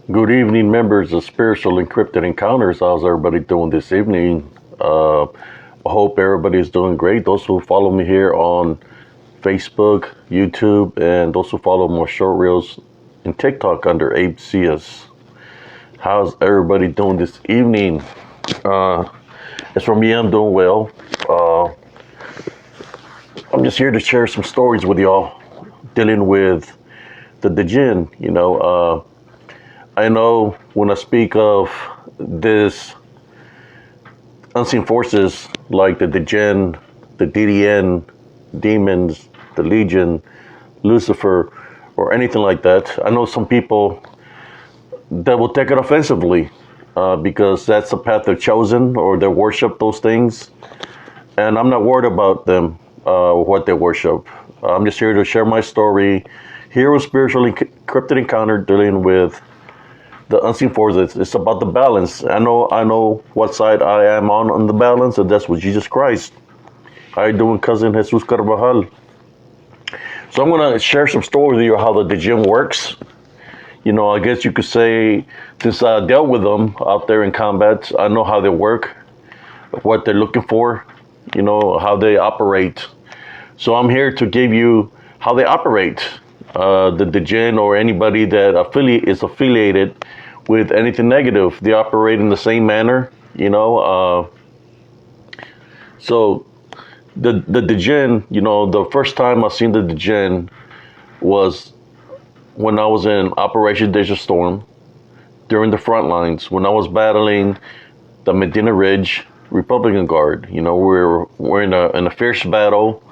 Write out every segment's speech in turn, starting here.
Good evening, members of Spiritual Encrypted Encounters. How's everybody doing this evening? I hope everybody is doing great. Those who follow me here on Facebook, YouTube, and those who follow more short reels in TikTok under Abe Cias. How's everybody doing this evening? As for me, I'm doing well. Uh, I'm just here to share some stories with y'all dealing with the Djinn. I know when I speak of this unseen forces like the Djinn, the DDN, demons, the Legion, Lucifer, or anything like that, I know some people that will take it offensively because that's the path they've chosen or they worship those things. And I'm not worried about them, what they worship. I'm just here to share my story. Here with Spiritually Encrypted Encounter dealing with the unseen forces. It's about the balance. I know what side I am on the balance, and that's with Jesus Christ. How you doing, cousin Jesus Carvajal? So I'm gonna share some stories with you how the Djinn works. I guess you could say, since I dealt with them out there in combat, I know how they work, what they're looking for, how they operate. So I'm here to give you how they operate. The Djinn or anybody that is affiliated with anything negative, they operate in the same manner, So the Djinn, the first time I seen the Djinn was when I was in Operation Desert Storm during the front lines when I was battling the Medina Ridge Republican Guard. We're in a fierce battle.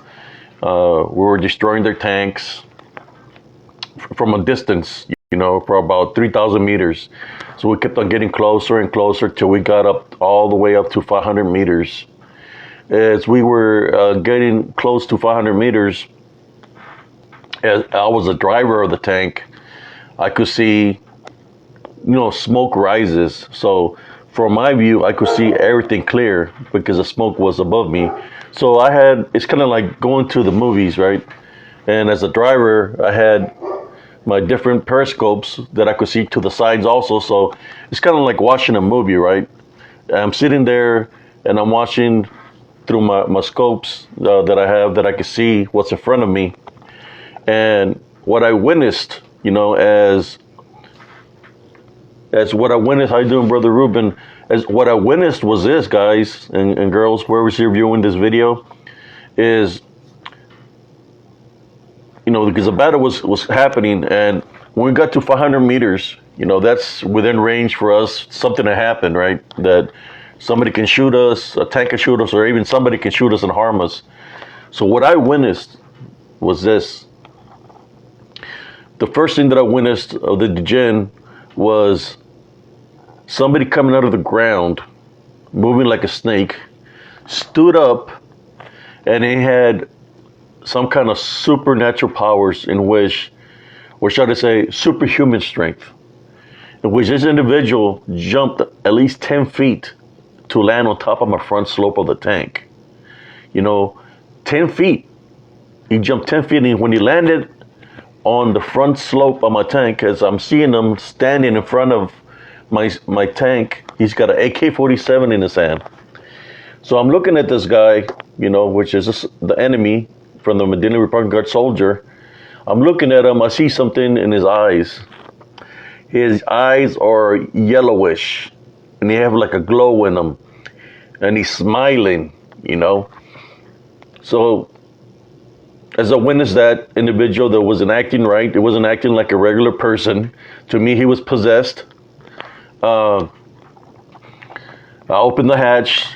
We were destroying their tanks from a distance, for about 3,000 meters. So we kept on getting closer and closer till we got up all the way up to 500 meters. As we were getting close to 500 meters, as I was the driver of the tank, I could see, smoke rises. So from my view, I could see everything clear because the smoke was above me. So it's kind of like going to the movies, right? And as a driver, I had my different periscopes that I could see to the sides also. So it's kind of like watching a movie, right? I'm sitting there and I'm watching through my scopes that I have that I can see what's in front of me. And what I witnessed, as what I witnessed, how you doing, Brother Ruben? As what I witnessed was this, guys and girls, whoever's here viewing this video, is because the battle was happening, and when we got to 500 meters, that's within range for us, something to happen, right? That somebody can shoot us, a tank can shoot us, or even somebody can shoot us and harm us. So what I witnessed was this. The first thing that I witnessed of the Djinn was somebody coming out of the ground, moving like a snake, stood up, and he had some kind of supernatural powers in which, or should I say, superhuman strength, in which this individual jumped at least 10 feet to land on top of my front slope of the tank. 10 feet. He jumped 10 feet, and when he landed on the front slope of my tank, as I'm seeing him standing in front of my tank, he's got an AK-47 in his hand. So I'm looking at this guy, which is the enemy from the Medina Republican Guard soldier. I'm looking at him. I see something in his eyes. His eyes are yellowish, and they have like a glow in them. And he's smiling, So as I witnessed that individual that wasn't acting right, it wasn't acting like a regular person. To me, he was possessed. I opened the hatch.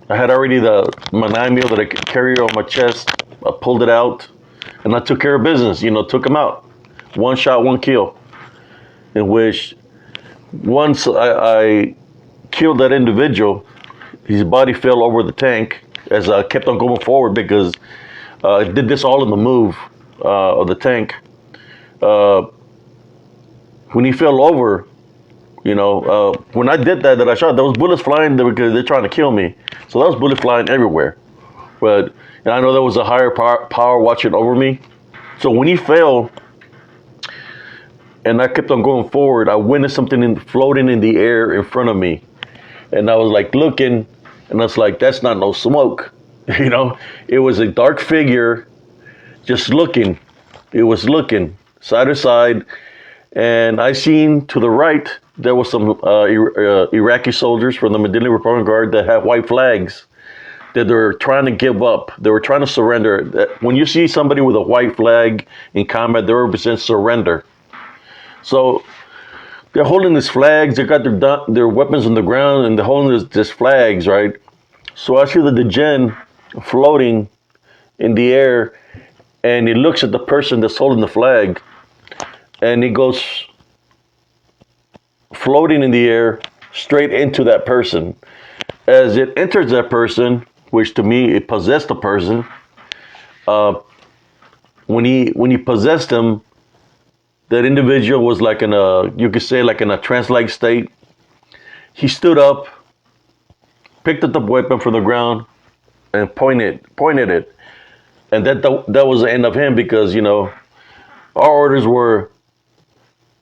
I had already my 9mm that I could carry on my chest. I pulled it out, and I took care of business. Took him out. One shot, one kill. In which, once I killed that individual, his body fell over the tank as I kept on going forward because I did this all in the move of the tank. When he fell over, when I did that I shot, there was bullets flying there because they're trying to kill me. So there was bullets flying everywhere. But I know there was a higher power watching over me. So when he fell, and I kept on going forward. I witnessed something floating in the air in front of me, and I was like looking, and I was like, "That's not no smoke," you know. It was a dark figure, just looking. It was looking side to side, and I seen to the right there was some Iraqi soldiers from the Medina Republic Guard that had white flags that they're trying to give up. They were trying to surrender. When you see somebody with a white flag in combat, they represent surrender. So they're holding these flags. They got their weapons on the ground, and they're holding these flags, right? So I see the Djinn floating in the air, and he looks at the person that's holding the flag, and he goes floating in the air straight into that person. As it enters that person, which to me it possessed the person, when he possessed him, that individual was like in a, you could say like in a trance-like state. He stood up, picked up the weapon from the ground, and pointed it, and that was the end of him, because our orders were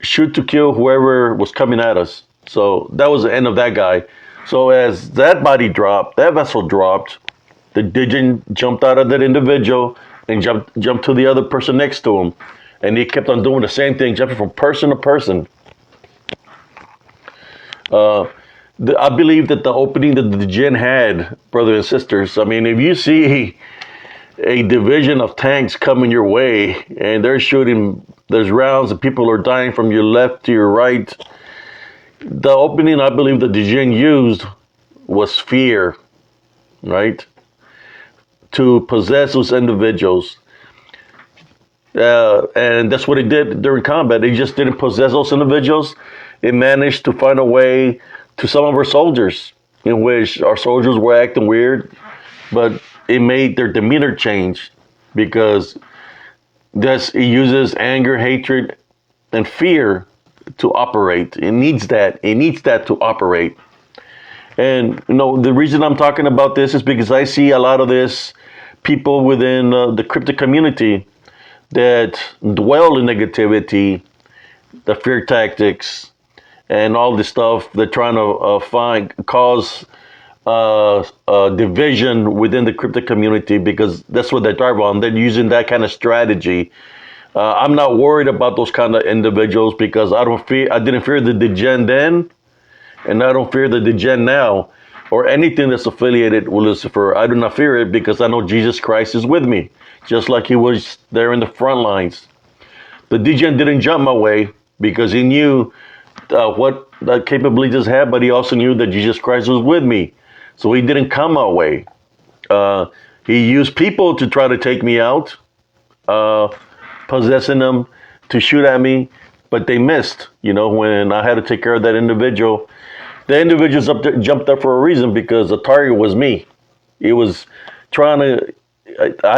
shoot to kill whoever was coming at us. So that was the end of that guy. So as that vessel dropped, the Djinn jumped out of that individual and jumped to the other person next to him. And he kept on doing the same thing, jumping from person to person. I believe that the opening that the Djinn had, brothers and sisters, I mean, if you see a division of tanks coming your way and they're shooting, there's rounds and people are dying from your left to your right, the opening I believe that the Djinn used was fear, right? To possess those individuals. And that's what it did during combat. It just didn't possess those individuals. It managed to find a way to some of our soldiers, in which our soldiers were acting weird, but it made their demeanor change, because it uses anger, hatred, and fear to operate. It needs that. It needs that to operate. And the reason I'm talking about this is because I see a lot of this people within the cryptic community that dwell in negativity, the fear tactics, and all this stuff. They're trying to cause division within the cryptic community, because that's what they thrive on. They're using that kind of strategy. I'm not worried about those kind of individuals, because I didn't fear the Djinn then, and I don't fear the Djinn now, or anything that's affiliated with Lucifer. I do not fear it, because I know Jesus Christ is with me, just like he was there in the front lines. The Djinn didn't jump my way, because he knew what the capabilities had, but he also knew that Jesus Christ was with me. So he didn't come my way. He used people to try to take me out, possessing them to shoot at me, but they missed. When I had to take care of that individual, the individuals jumped up for a reason, because the target was me. It was trying to.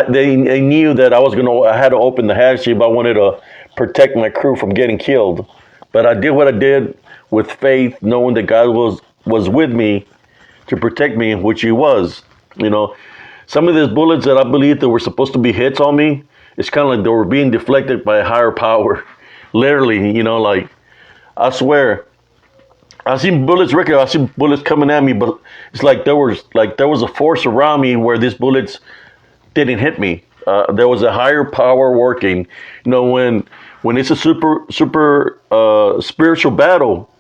They knew that I had to open the hatch if I wanted to protect my crew from getting killed. But I did what I did with faith, knowing that God was with me to protect me, which he was. Some of these bullets that I believe that were supposed to be hits on me, it's kind of like they were being deflected by a higher power. Literally, like, I swear, I seen bullets, Ricky, I seen bullets coming at me, but it's like there was a force around me where these bullets didn't hit me. There was a higher power working. When it's a super spiritual battle,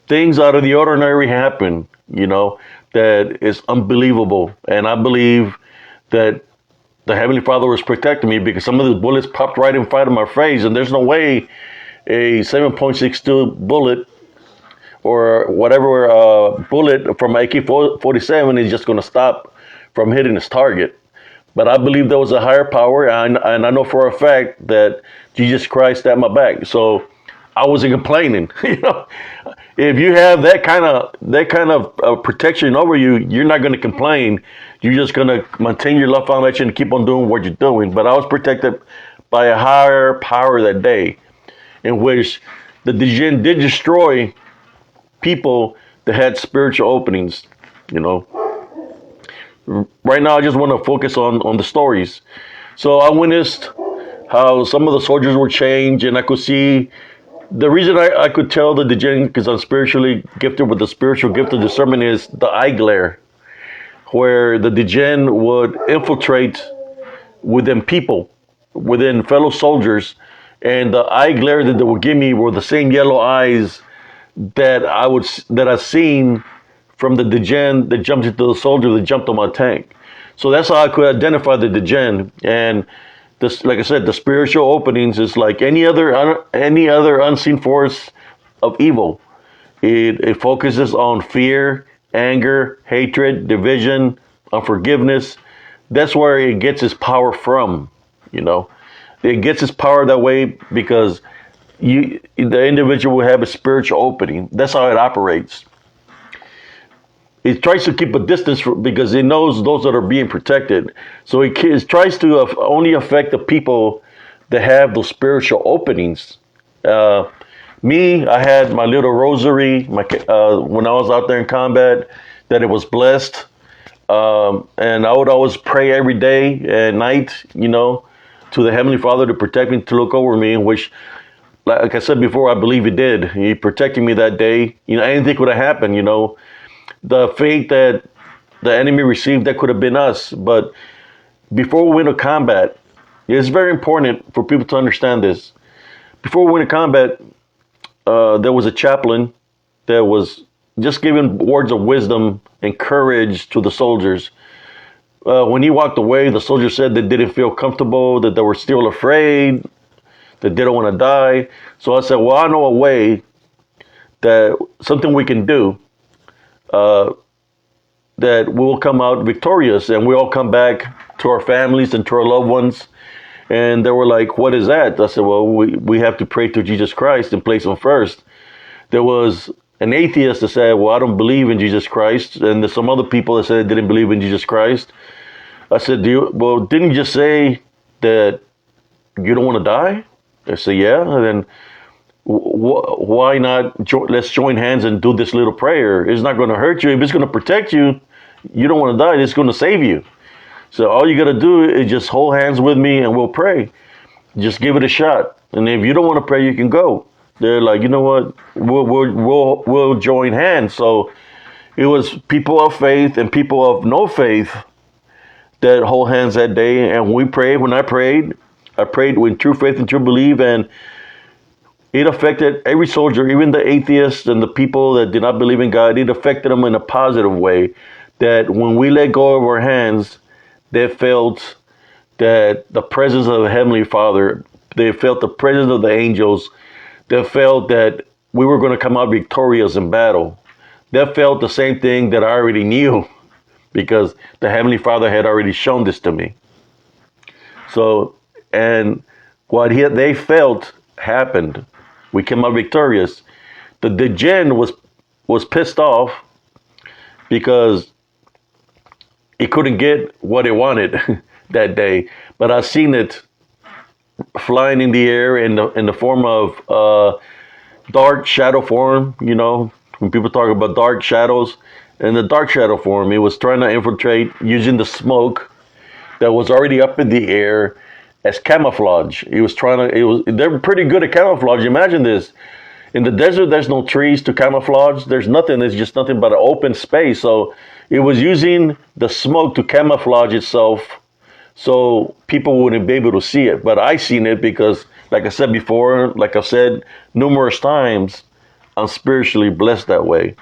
things out of the ordinary happen, that is unbelievable. And I believe that the Heavenly Father was protecting me, because some of the bullets popped right in front of my face, and there's no way a 7.62 bullet or whatever bullet from AK-47 is just going to stop from hitting its target. But I believe there was a higher power, and I know for a fact that Jesus Christ had my back. So I wasn't complaining. If you have that kind of protection over you, you're not going to complain. You're just going to maintain your love foundation and keep on doing what you're doing. But I was protected by a higher power that day, in which the Djinn did destroy people that had spiritual openings. Right now, I just want to focus on the stories. So I witnessed how some of the soldiers were changed, and I could see The reason I could tell the Djinn, because I'm spiritually gifted with the spiritual gift of discernment, is the eye glare, where the Djinn would infiltrate within people, within fellow soldiers, and the eye glare that they would give me were the same yellow eyes that I seen from the Djinn that jumped into the soldier that jumped on my tank. So that's how I could identify the Djinn. And this, like I said, the spiritual openings is like any other unseen force of evil. It focuses on fear, anger, hatred, division, unforgiveness. That's where it gets its power from. You know, it gets its power that way because the individual will have a spiritual opening. That's how it operates. It tries to keep a distance because it knows those that are being protected. So it tries to only affect the people that have those spiritual openings. Me, I had my little rosary when I was out there in combat, that it was blessed. And I would always pray every day and night, to the Heavenly Father to protect me, to look over me, which, like I said before, I believe He did. He protected me that day. I didn't think would have happened, The fate that the enemy received, that could have been us. But before we went to combat, it's very important for people to understand this. Before we went to combat, there was a chaplain that was just giving words of wisdom and courage to the soldiers. When he walked away, the soldiers said they didn't feel comfortable, that they were still afraid, that they don't want to die. So I said, well, I know a way, that something we can do, that we'll come out victorious and we all come back to our families and to our loved ones. And they were like, what is that? I said, well, we have to pray to Jesus Christ and place Him first. There was an atheist that said, well, I don't believe in Jesus Christ. And there's some other people that said they didn't believe in Jesus Christ. I said, didn't you just say that you don't want to die? They said, yeah. And then why not let's join hands and do this little prayer? It's not going to hurt you. If it's going to protect you, you don't want to die. It's going to save you. So all you got to do is just hold hands with me and we'll pray. Just give it a shot. And if you don't want to pray, you can go. They're like, you know what? We'll join hands. So it was people of faith and people of no faith that hold hands that day. And we prayed. When I prayed with true faith and true belief, and it affected every soldier, even the atheists and the people that did not believe in God. It affected them in a positive way, that when we let go of our hands, they felt that the presence of the Heavenly Father, they felt the presence of the angels, they felt that we were going to come out victorious in battle. They felt the same thing that I already knew, because the Heavenly Father had already shown this to me. So, and what they felt happened. We came out victorious. The Djinn was pissed off because he couldn't get what he wanted that day. But I seen it flying in the air in the form of dark shadow form. When people talk about dark shadows, in the dark shadow form, it was trying to infiltrate using the smoke that was already up in the air as camouflage. They're pretty good at camouflage. Imagine this. In the desert, there's no trees to camouflage. There's nothing. It's just nothing but an open space. So it was using the smoke to camouflage itself so people wouldn't be able to see it. But I seen it because, like I said before, like I've said numerous times, I'm spiritually blessed that way.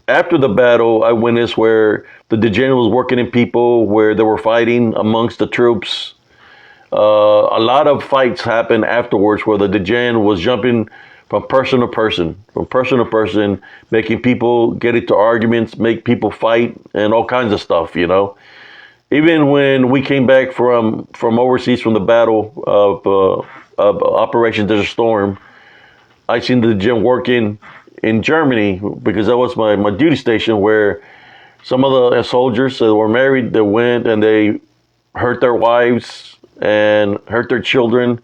After the battle, I witnessed where the Djinn was working in people, where they were fighting amongst the troops. A lot of fights happened afterwards where the Djinn was jumping from person to person, making people get into arguments, make people fight, and all kinds of stuff, Even when we came back from overseas from the battle of Operation Desert Storm, I seen the Djinn working in Germany, because that was my duty station, where some of the soldiers that were married, they went and they hurt their wives and hurt their children.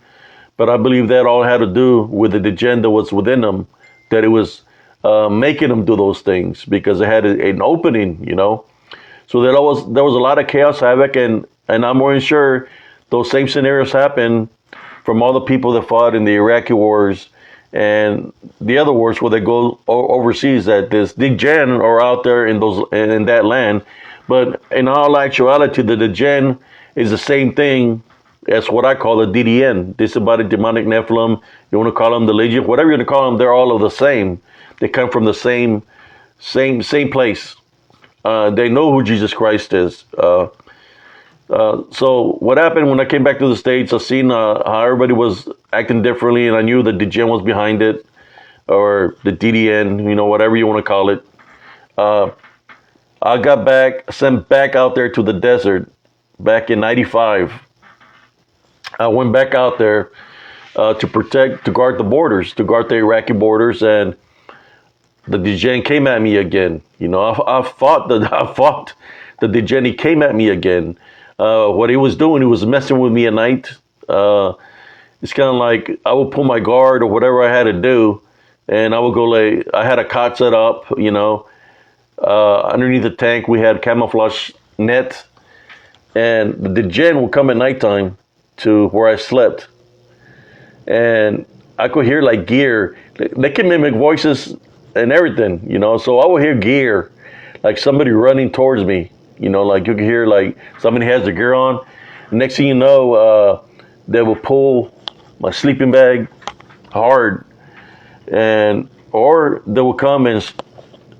But I believe that all had to do with the Djinn that was within them, that it was making them do those things because they had an opening, So there was a lot of chaos, havoc, and I'm more than sure those same scenarios happened from all the people that fought in the Iraqi wars and the other wars where they go overseas, that this Djinn are out there in that land. But in all actuality, the Djinn is the same thing as what I call a DDN, disembodied demonic Nephilim. You want to call them the Legion, whatever you want to call them, they're all of the same. They come from the same place. They know who Jesus Christ is. So what happened when I came back to the States, I seen how everybody was acting differently, and I knew that the Djinn was behind it, or the DDN, whatever you want to call it. I got sent back out there to the desert back in '95. I went back out there to guard the borders, to guard the Iraqi borders, and the Djinn came at me again. I fought the Djinn. He came at me again. What he was doing, he was messing with me at night. It's kind of like I would pull my guard or whatever I had to do, and I would go I had a cot set up, underneath the tank. We had camouflage net, and the Djinn would come at nighttime to where I slept, and I could hear like gear. They can mimic voices and everything, so I would hear gear, like somebody running towards me, like you could hear like somebody has the gear on. Next thing you know, they will pull my sleeping bag hard, or they will come and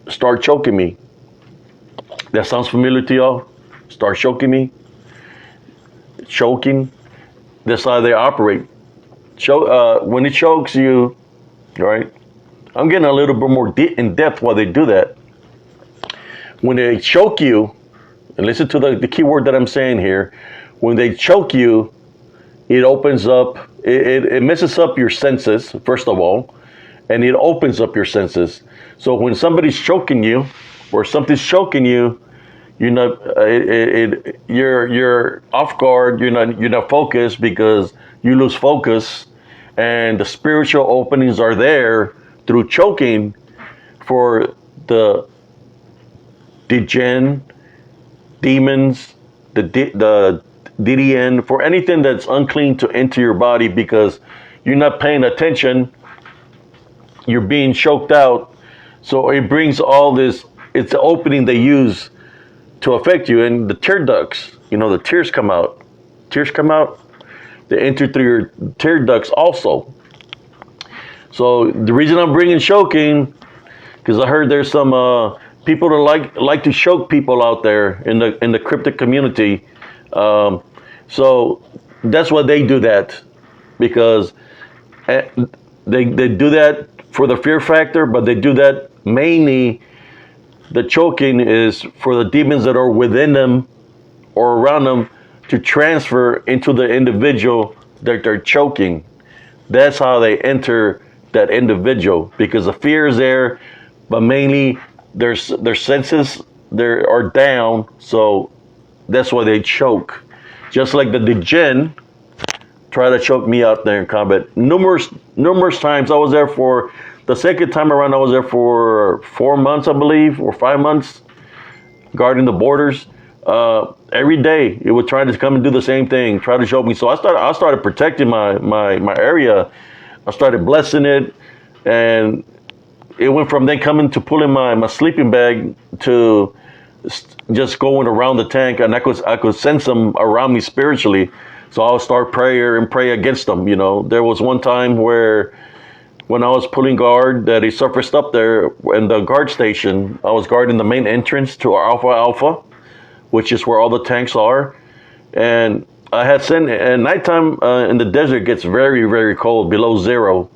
start choking me. That sounds familiar to y'all? Start choking me? Choking? That's how they operate. When it chokes you, right? I'm getting a little bit more in depth while they do that. When they choke you, and listen to the key word that I'm saying here. When they choke you, it opens up, it messes up your senses, first of all, and it opens up your senses. So when somebody's choking you, or something's choking you, you're not, you're off guard. You're not focused because you lose focus, and the spiritual openings are there through choking for the Djinn, demons, the DDN, for anything that's unclean to enter your body because you're not paying attention. You're being choked out. So it brings all this, it's the opening they use to affect you. And the tear ducts, the tears come out. Tears come out. They enter through your tear ducts also. So the reason I'm bringing choking, because I heard there's some people that like to choke people out there in the cryptic community. So that's why they do that, because they do that for the fear factor, but they do that mainly. The choking is for the demons that are within them or around them to transfer into the individual that they're choking. That's how they enter that individual, because the fear is there, but mainly their senses are down, so that's why they choke. Just like the Djinn try to choke me out there in combat. Numerous times. I was there for the second time around. I was there for 4 months, I believe, or 5 months, guarding the borders. Every day it would try to come and do the same thing, try to choke me. So I started protecting my area. I started blessing it, and it went from then coming to pulling my sleeping bag to just going around the tank, and I could sense them around me spiritually. So I'll start prayer and pray against them. There was one time where when I was pulling guard that he surfaced up there in the guard station. I was guarding the main entrance to our Alpha, which is where all the tanks are. And I had sent, at nighttime in the desert gets very, very cold, below zero.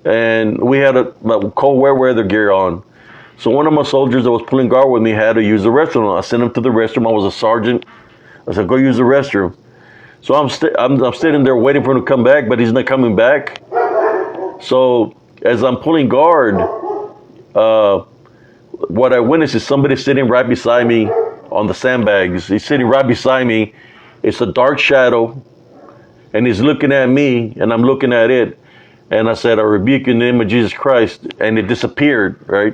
And we had a cold weather gear on. So one of my soldiers that was pulling guard with me had to use the restroom. I sent him to the restroom. I was a sergeant. I said, go use the restroom. So I'm sitting there waiting for him to come back, but he's not coming back. So as I'm pulling guard, what I witnessed is somebody sitting right beside me on the sandbags. He's sitting right beside me. It's a dark shadow, and he's looking at me, and I'm looking at it. And I said, I rebuke you in the name of Jesus Christ, and it disappeared, right?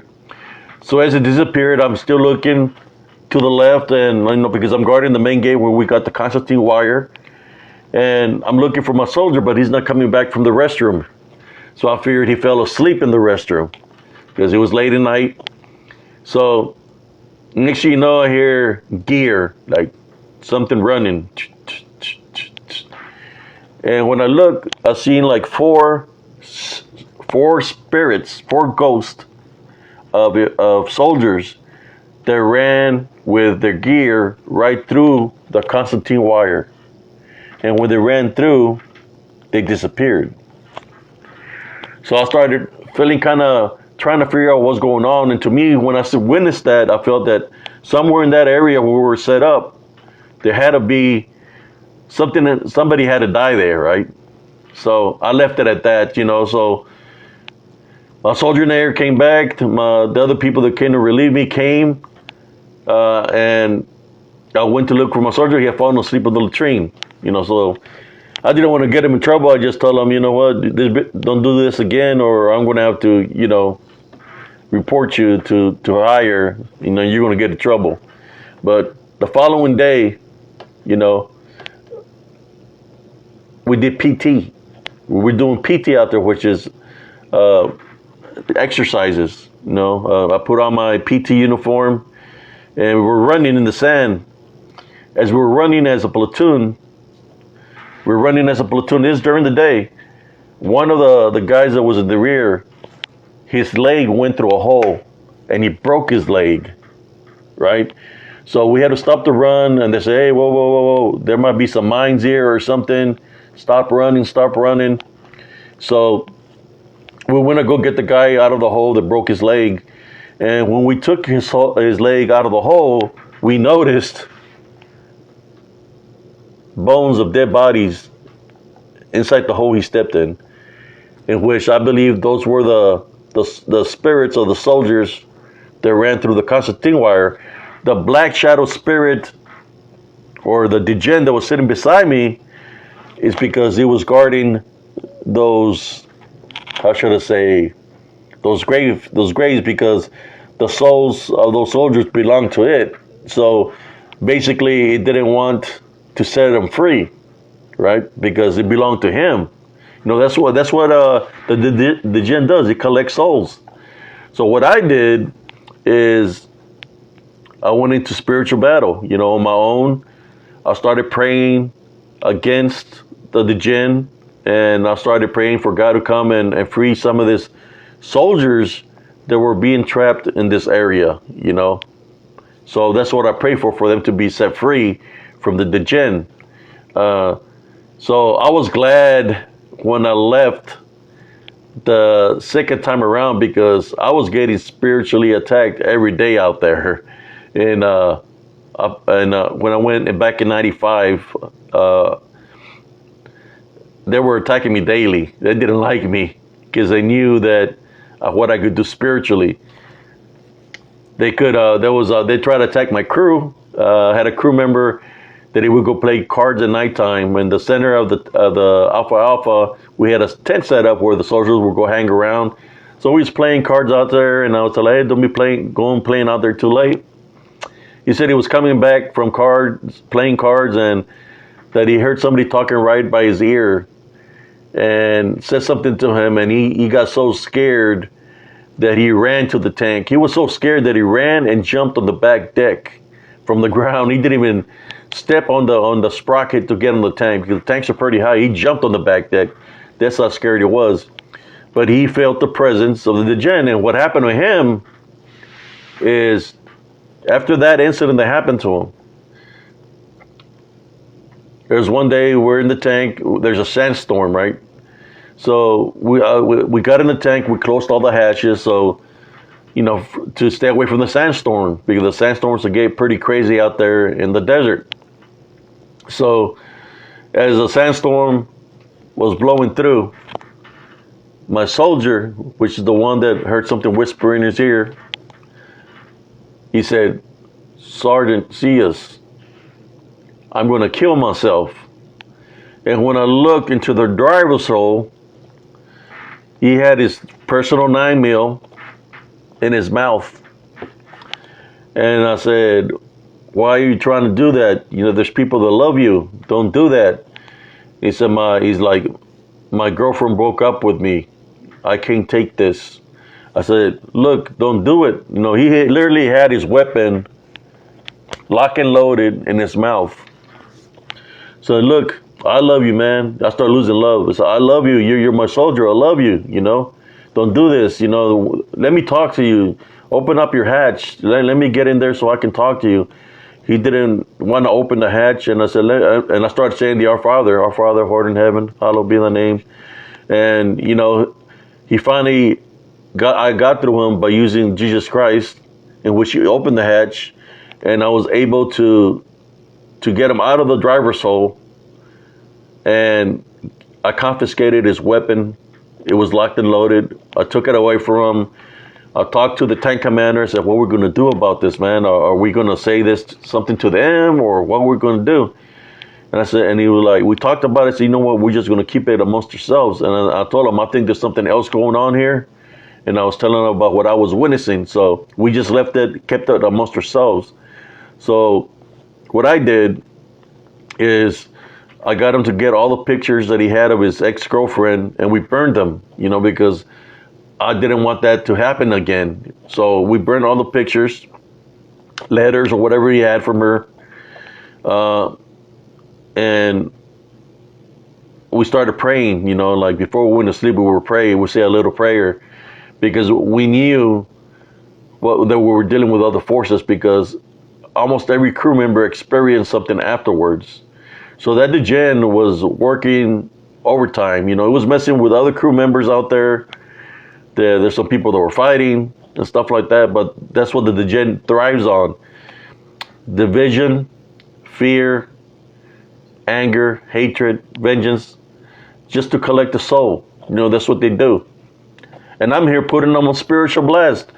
So as it disappeared, I'm still looking to the left, and because I'm guarding the main gate where we got the Constantine wire. And I'm looking for my soldier, but he's not coming back from the restroom. So I figured he fell asleep in the restroom because it was late at night. So next thing you know, I hear gear, like something running. And when I look, I seen like four spirits, four ghosts of soldiers that ran with their gear right through the Constantine wire. And when they ran through, they disappeared. So I started feeling kind of trying to figure out what's going on. And to me, when I witnessed that, I felt that somewhere in that area where we were set up, there had to be somebody had to die there, right? So I left it at that, So my soldier in the air came back. The other people that came to relieve me came, and I went to look for my soldier. He had fallen asleep in the latrine, So I didn't want to get him in trouble. I just told him, you know what, don't do this again, or I'm going to have to, report you to higher. You're going to get in trouble. But the following day, we did PT. We're doing PT out there, which is exercises. I put on my PT uniform, and we're running in the sand. As we're running as a platoon, this is during the day. One of the guys that was in the rear, his leg went through a hole, and he broke his leg, right? So we had to stop the run, and they say, hey, whoa, there might be some mines here or something. Stop running. So we went to go get the guy out of the hole that broke his leg. And when we took his leg out of the hole, we noticed bones of dead bodies inside the hole he stepped in which I believe those were the spirits of the soldiers that ran through the Constantine wire. The black shadow spirit, or the Djinn that was sitting beside me, is because he was guarding those, how should I say, those graves, because the souls of those soldiers belonged to it. So basically, it didn't want to set them free, right? Because it belonged to him. That's what the Djinn does. It collects souls. So what I did is I went into spiritual battle, on my own. I started praying against the Djinn, and I started praying for God to come and free some of these soldiers that were being trapped in this area, So that's what I pray for them to be set free from the Djinn. So I was glad when I left the second time around, because I was getting spiritually attacked every day out there. And when I went back in '95, they were attacking me daily. They didn't like me because they knew that what I could do spiritually. They could. They tried to attack my crew. I had a crew member that he would go play cards at nighttime. In the center of the Alpha, we had a tent set up where the soldiers would go hang around. So we was playing cards out there, and I was telling, hey, don't be playing out there too late. He said he was coming back from playing cards, and that he heard somebody talking right by his ear, and said something to him, and he got so scared that he ran to the tank. He was so scared that he ran and jumped on the back deck from the ground. He didn't even step on the sprocket to get on the tank, because the tanks are pretty high. He jumped on the back deck. That's how scared he was. But he felt the presence of the Djinn. And what happened to him is, after that incident that happened to him, there's one day we're in the tank. There's a sandstorm, right? So we got in the tank. We closed all the hatches, so to stay away from the sandstorm, because the sandstorms get pretty crazy out there in the desert. So as the sandstorm was blowing through, my soldier, which is the one that heard something whisper in his ear, he said, "Sergeant, see us. I'm going to kill myself." And when I looked into the driver's hole, he had his personal 9mm in his mouth. And I said, "Why are you trying to do that? There's people that love you. Don't do that." He said, he's like, my girlfriend broke up with me. I can't take this. I said, look, don't do it. You know, he literally had his weapon lock and loaded in his mouth. So look, I love you, man. I started losing love. I said, I love you. You're my soldier. I love you. You know, don't do this. You know, let me talk to you. Open up your hatch. Let me get in there so I can talk to you. He didn't want to open the hatch, and I said, and I started saying the Our Father, who art in heaven, hallowed be thy name. And you know, he finally I got through him by using Jesus Christ, in which he opened the hatch, and I was able to get him out of the driver's hole, and I confiscated his weapon. It was locked and loaded. I took it away from him. I talked to the tank commander and said, what we're going to do about this, man? Are we going to say this something to them, or what we're going to do? And I said, and he was like, we talked about it. So you know what? We're just going to keep it amongst ourselves. And I told him, I think there's something else going on here. And I was telling him about what I was witnessing. So we just kept it amongst ourselves. So what I did is I got him to get all the pictures that he had of his ex-girlfriend, and we burned them, you know, because I didn't want that to happen again. So we burned all the pictures, letters, or whatever he had from her. And we started praying, you know, like before we went to sleep, we were praying. We say a little prayer because we knew that we were dealing with other forces, because almost every crew member experienced something afterwards. So that the Djinn was working overtime. You know, it was messing with other crew members out there. There's some people that were fighting and stuff like that, but that's what the Djinn thrives on. Division, fear, anger, hatred, vengeance, just to collect the soul. You know, that's what they do. And I'm here putting them on spiritual blast,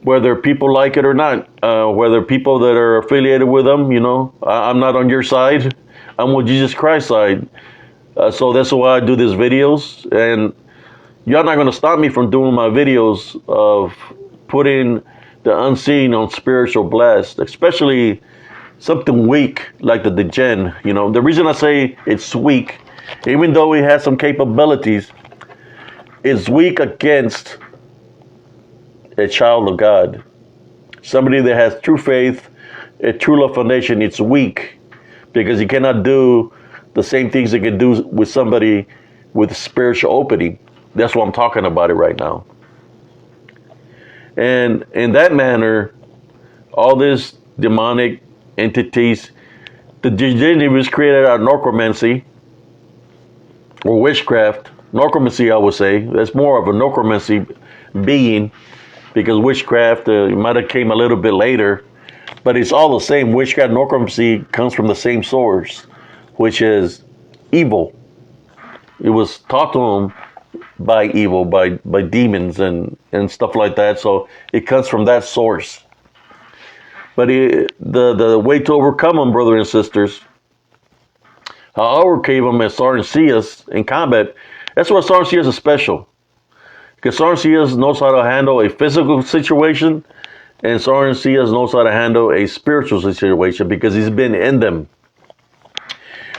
whether people like it or not, whether people that are affiliated with them, you know, I'm not on your side. I'm on Jesus Christ's side. So that's why I do these videos. And you're not going to stop me from doing my videos of putting the unseen on spiritual blast, especially something weak like the Djinn. You know, the reason I say it's weak, even though he has some capabilities, it's weak against a child of God. Somebody that has true faith, a true love foundation. It's weak because you cannot do the same things you can do with somebody with spiritual opening. That's what I'm talking about it right now. And in that manner, all these demonic entities, the Djinn was created out of necromancy or witchcraft. Necromancy, I would say. That's more of a necromancy being, because witchcraft might have came a little bit later, but it's all the same. Witchcraft, necromancy comes from the same source, which is evil. It was taught to them by evil, by demons and stuff like that. So it comes from that source. But the way to overcome them, brothers and sisters, how I overcame them as Sergeant Cias in combat. That's why Sergeant Cias is special. Because Sergeant Cias knows how to handle a physical situation, and Sergeant Cias knows how to handle a spiritual situation because he's been in them.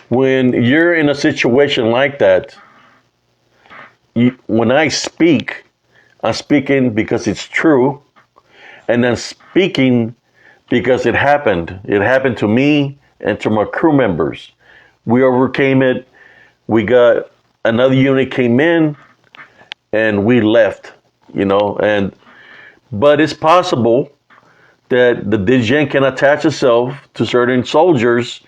When you're in a situation like that, when I speak, I'm speaking because it's true, and then speaking because it happened. It happened to me and to my crew members. We overcame it. We got another unit came in, and we left. You know, but it's possible that the Djinn can attach itself to certain soldiers,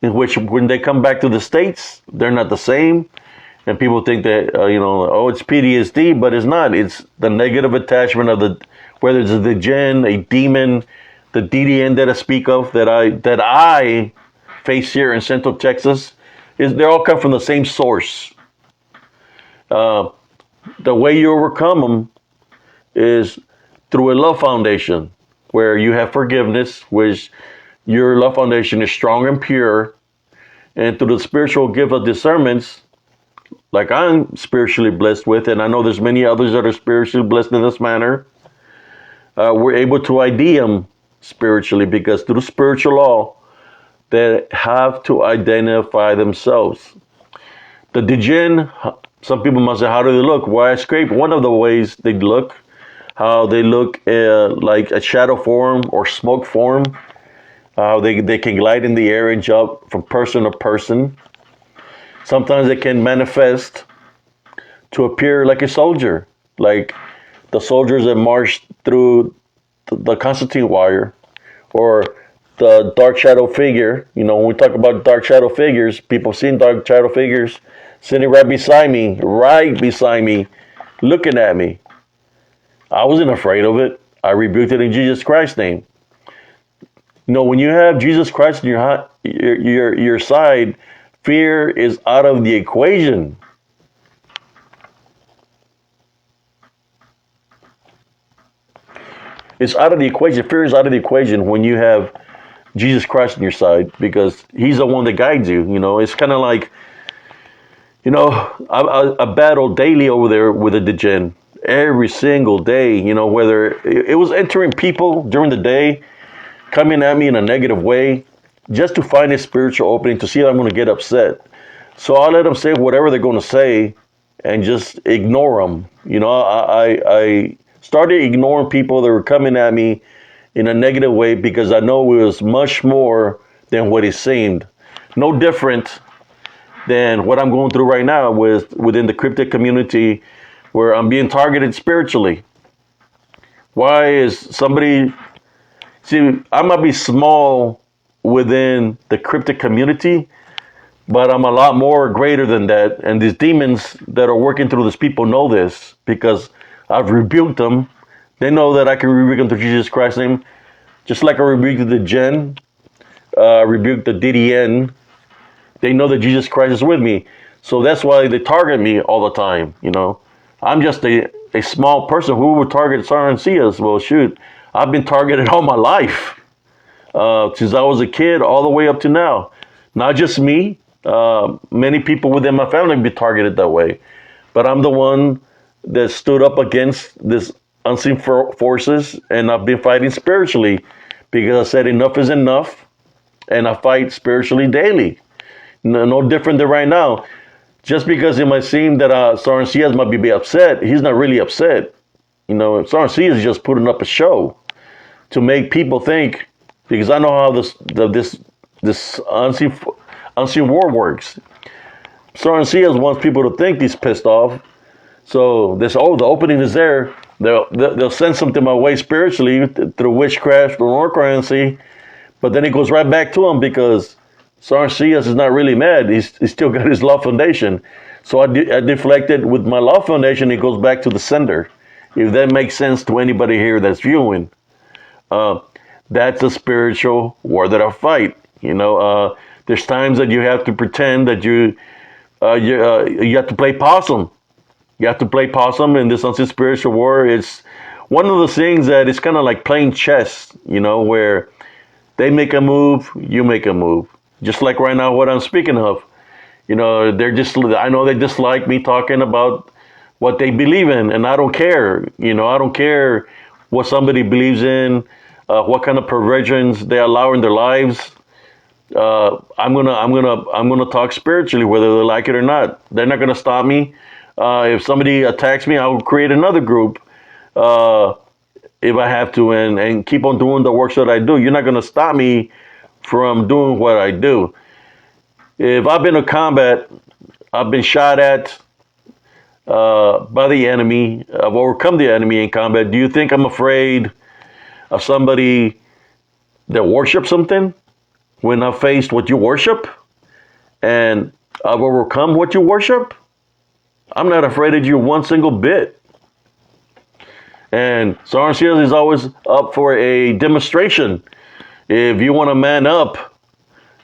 in which when they come back to the States, they're not the same. And people think that, oh, it's PTSD, but it's not. It's the negative attachment of whether it's the Djinn, a demon, the DDN that I speak of, that I face here in Central Texas, they all come from the same source. The way you overcome them is through a love foundation, where you have forgiveness, which your love foundation is strong and pure, and through the spiritual gift of discernments, like I'm spiritually blessed with, and I know there's many others that are spiritually blessed in this manner, we're able to ID them spiritually, because through spiritual law, they have to identify themselves. The Djinn, some people must say, how do they look? Well, I scrape one of the ways they look, how they look like a shadow form or smoke form, how they can glide in the air and jump from person to person. Sometimes they can manifest to appear like a soldier, like the soldiers that marched through the Constantine wire, or the dark shadow figure. You know, when we talk about dark shadow figures, people seen dark shadow figures sitting right beside me, looking at me. I wasn't afraid of it. I rebuked it in Jesus Christ's name. You know, when you have Jesus Christ in your side, fear is out of the equation. It's out of the equation. Fear is out of the equation when you have Jesus Christ on your side, because he's the one that guides you. You know, it's kind of like, you know, I battle daily over there with the Djinn every single day. You know, whether it was entering people during the day, coming at me in a negative way, just to find a spiritual opening to see if I'm going to get upset. So I'll let them say whatever they're going to say and just ignore them. You know, I started ignoring people that were coming at me in a negative way, because I know it was much more than what it seemed. No different than what I'm going through right now within the cryptic community, where I'm being targeted spiritually. Why is somebody... See, I might be small within the cryptic community, but I'm a lot more greater than that. And these demons that are working through these people know this, because I've rebuked them. They know that I can rebuke them through Jesus Christ's name. Just like I rebuked the Djinn, rebuked the DDN. They know that Jesus Christ is with me. So that's why they target me all the time, you know. I'm just a small person. Who would target Sarancias? Well, shoot, I've been targeted all my life. Since I was a kid all the way up to now. Not just me. Many people within my family have been targeted that way. But I'm the one that stood up against this unseen forces, and I've been fighting spiritually, because I said enough is enough, and I fight spiritually daily. No different than right now. Just because it might seem that Sarancias might be upset, he's not really upset. You know, Sarancias is just putting up a show to make people think, because I know how this unseen war works. Sarancias wants people to think he's pissed off. So the opening is there. They'll send something my way spiritually through witchcraft or necromancy, but then it goes right back to him, because Sarancias is not really mad. He's still got his love foundation. So I deflected with my love foundation. It goes back to the sender. If that makes sense to anybody here that's viewing, that's a spiritual war that I fight. You know, there's times that you have to pretend that you have to play possum. You have to play possum in this unseen spiritual war. It's one of those things that it's kind of like playing chess, you know, where they make a move, you make a move. Just like right now, what I'm speaking of. You know, I know they dislike me talking about what they believe in, and I don't care. You know, I don't care what somebody believes in, what kind of perversions they allow in their lives. I'm gonna talk spiritually, whether they like it or not. They're not gonna stop me. If somebody attacks me, I will create another group if I have to, and keep on doing the works that I do. You're not going to stop me from doing what I do. If I've been in combat, I've been shot at by the enemy, I've overcome the enemy in combat. Do you think I'm afraid of somebody that worships something when I've faced what you worship and I've overcome what you worship? I'm not afraid of you one single bit. And Sarancias is always up for a demonstration. If you want to man up,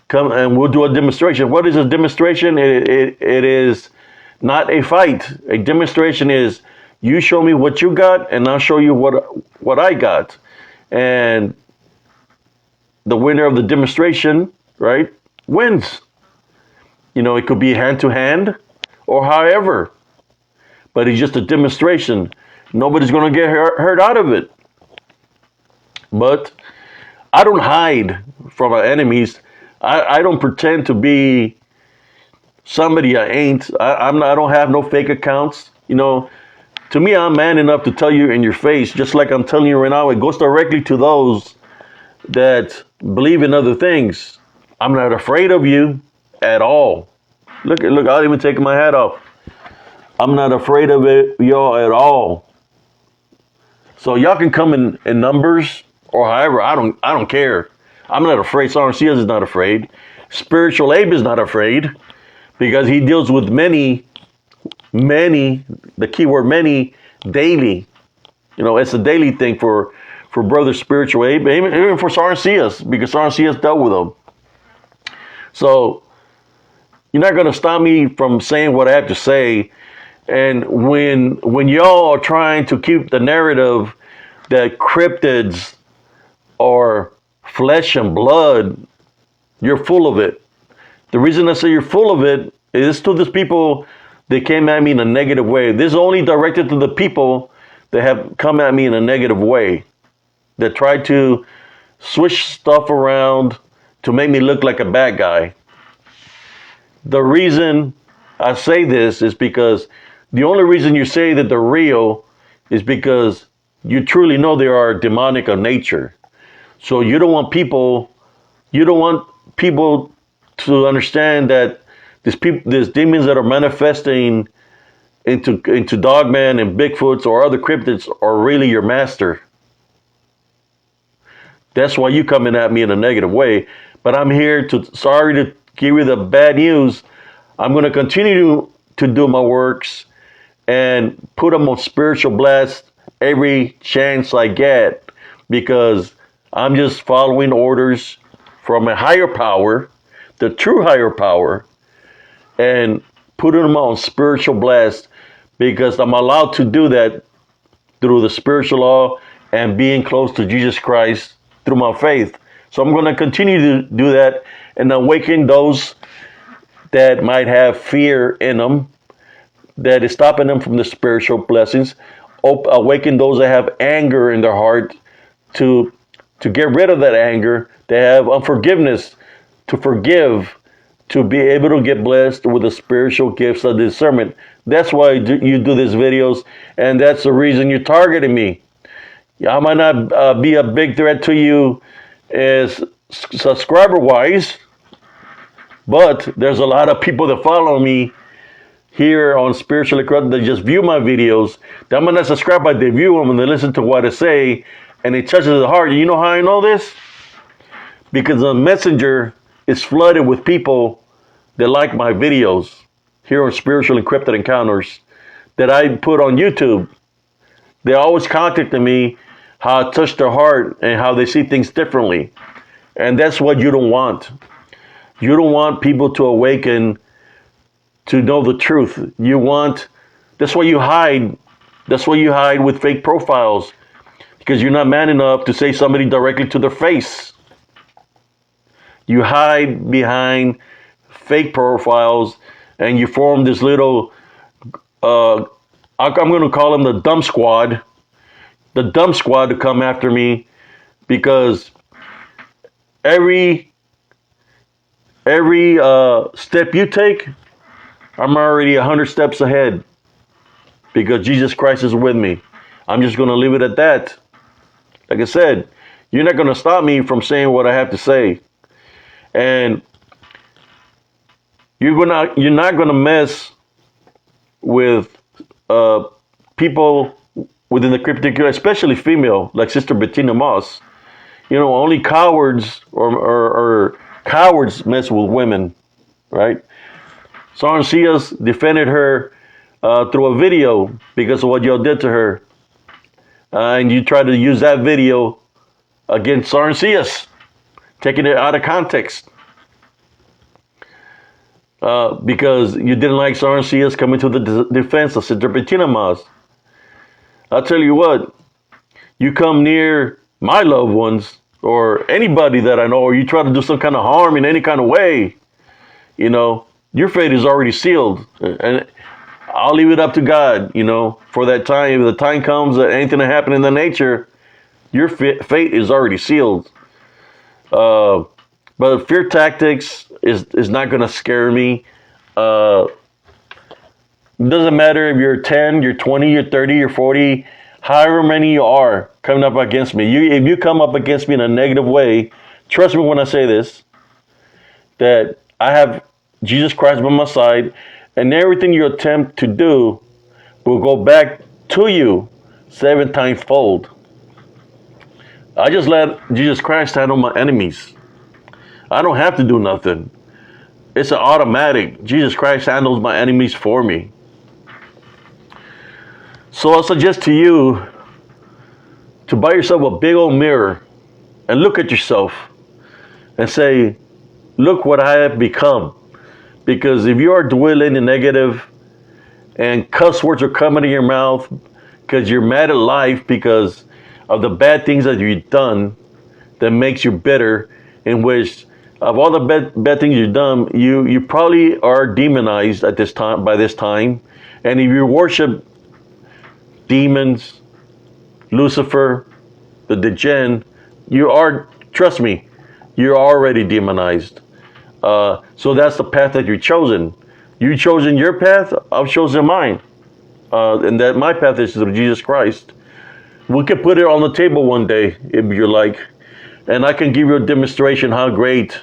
come and we'll do a demonstration. What is a demonstration? It is not a fight. A demonstration is you show me what you got and I'll show you what I got. And the winner of the demonstration, right, wins. You know, it could be hand to hand or however. But it's just a demonstration. Nobody's going to get hurt out of it. But I don't hide from our enemies. I don't pretend to be somebody I ain't. I don't have no fake accounts. You know, to me, I'm man enough to tell you in your face, just like I'm telling you right now. It goes directly to those that believe in other things. I'm not afraid of you at all. Look, I'll even take my hat off. I'm not afraid of it, y'all, at all. So y'all can come in numbers or however. I don't care. I'm not afraid. Sovereign Seals is not afraid. Spiritual Abe is not afraid because he deals with many, the keyword many, daily. You know, it's a daily thing for brother Spiritual Abe, even for Sovereign Seals, because Sovereign Seals dealt with them. So you're not going to stop me from saying what I have to say. And when y'all are trying to keep the narrative that cryptids are flesh and blood, you're full of it. The reason I say you're full of it is to these people that came at me in a negative way. This is only directed to the people that have come at me in a negative way, that tried to switch stuff around to make me look like a bad guy. The reason I say this is because the only reason you say that they're real is because you truly know they are demonic of nature. So you don't want people to understand that these demons that are manifesting into Dogman and Bigfoots or other cryptids are really your master. That's why you coming at me in a negative way. But I'm here sorry to give you the bad news. I'm going to continue to do my works and put them on spiritual blast every chance I get, because I'm just following orders from a higher power, the true higher power, and putting them on spiritual blast because I'm allowed to do that through the spiritual law and being close to Jesus Christ through my faith. So I'm going to continue to do that and awaken those that might have fear in them, that is stopping them from the spiritual blessings. Awaken those that have anger in their heart to get rid of that anger. They have unforgiveness to forgive, to be able to get blessed with the spiritual gifts of discernment. That's why you do these videos, and that's the reason you're targeting me. I might not be a big threat to you as subscriber-wise, but there's a lot of people that follow me here on Spiritually Corrupted that just view my videos. They might not subscribe, but they view them and they listen to what I say, and it touches the heart. You know how I know this? Because the messenger is flooded with people that like my videos here on Spiritual Encrypted Encounters that I put on YouTube. They always contacted me how it touched their heart and how they see things differently. And that's what you don't want. You don't want people to awaken to know the truth. That's why you hide. That's why you hide with fake profiles, because you're not man enough to say somebody directly to their face. You hide behind fake profiles and you form this little, I'm going to call them the dumb squad. The dumb squad to come after me, because every step you take, I'm already 100 steps ahead, because Jesus Christ is with me. I'm just going to leave it at that. Like I said, you're not going to stop me from saying what I have to say. And you're not going to mess with people within the cryptic, especially female, like Sister Bettina Moss. You know, only cowards or cowards mess with women, right? Sovereign Seals defended her through a video because of what y'all did to her. And you tried to use that video against Sovereign Seals, taking it out of context. Because you didn't like Sovereign Seals coming to the defense of Sister Bettina Moss. I'll tell you what, you come near my loved ones or anybody that I know, or you try to do some kind of harm in any kind of way, you know, your fate is already sealed. And I'll leave it up to God, you know, for that time. If the time comes that anything that happened in the nature, your fate is already sealed. But fear tactics is not going to scare me. Uh, doesn't matter if you're 10, you're 20, you're 30, you're 40, however many you are coming up against me. If you come up against me in a negative way, trust me when I say this, that I have Jesus Christ by my side, and everything you attempt to do will go back to you 7 times fold. I just let Jesus Christ handle my enemies. I don't have to do nothing. It's an automatic. Jesus Christ handles my enemies for me. So I suggest to you to buy yourself a big old mirror and look at yourself and say, look what I have become. Because if you are dwelling in negative and cuss words are coming in your mouth because you're mad at life because of the bad things that you've done that makes you bitter, in which of all the bad things you've done, you probably are demonized at this time by this time. And if you worship demons, Lucifer, the Djinn, you are, trust me, you're already demonized. So that's the path that you've chosen. You've chosen your path, I've chosen mine. And that my path is through Jesus Christ. We could put it on the table one day, if you like, and I can give you a demonstration how great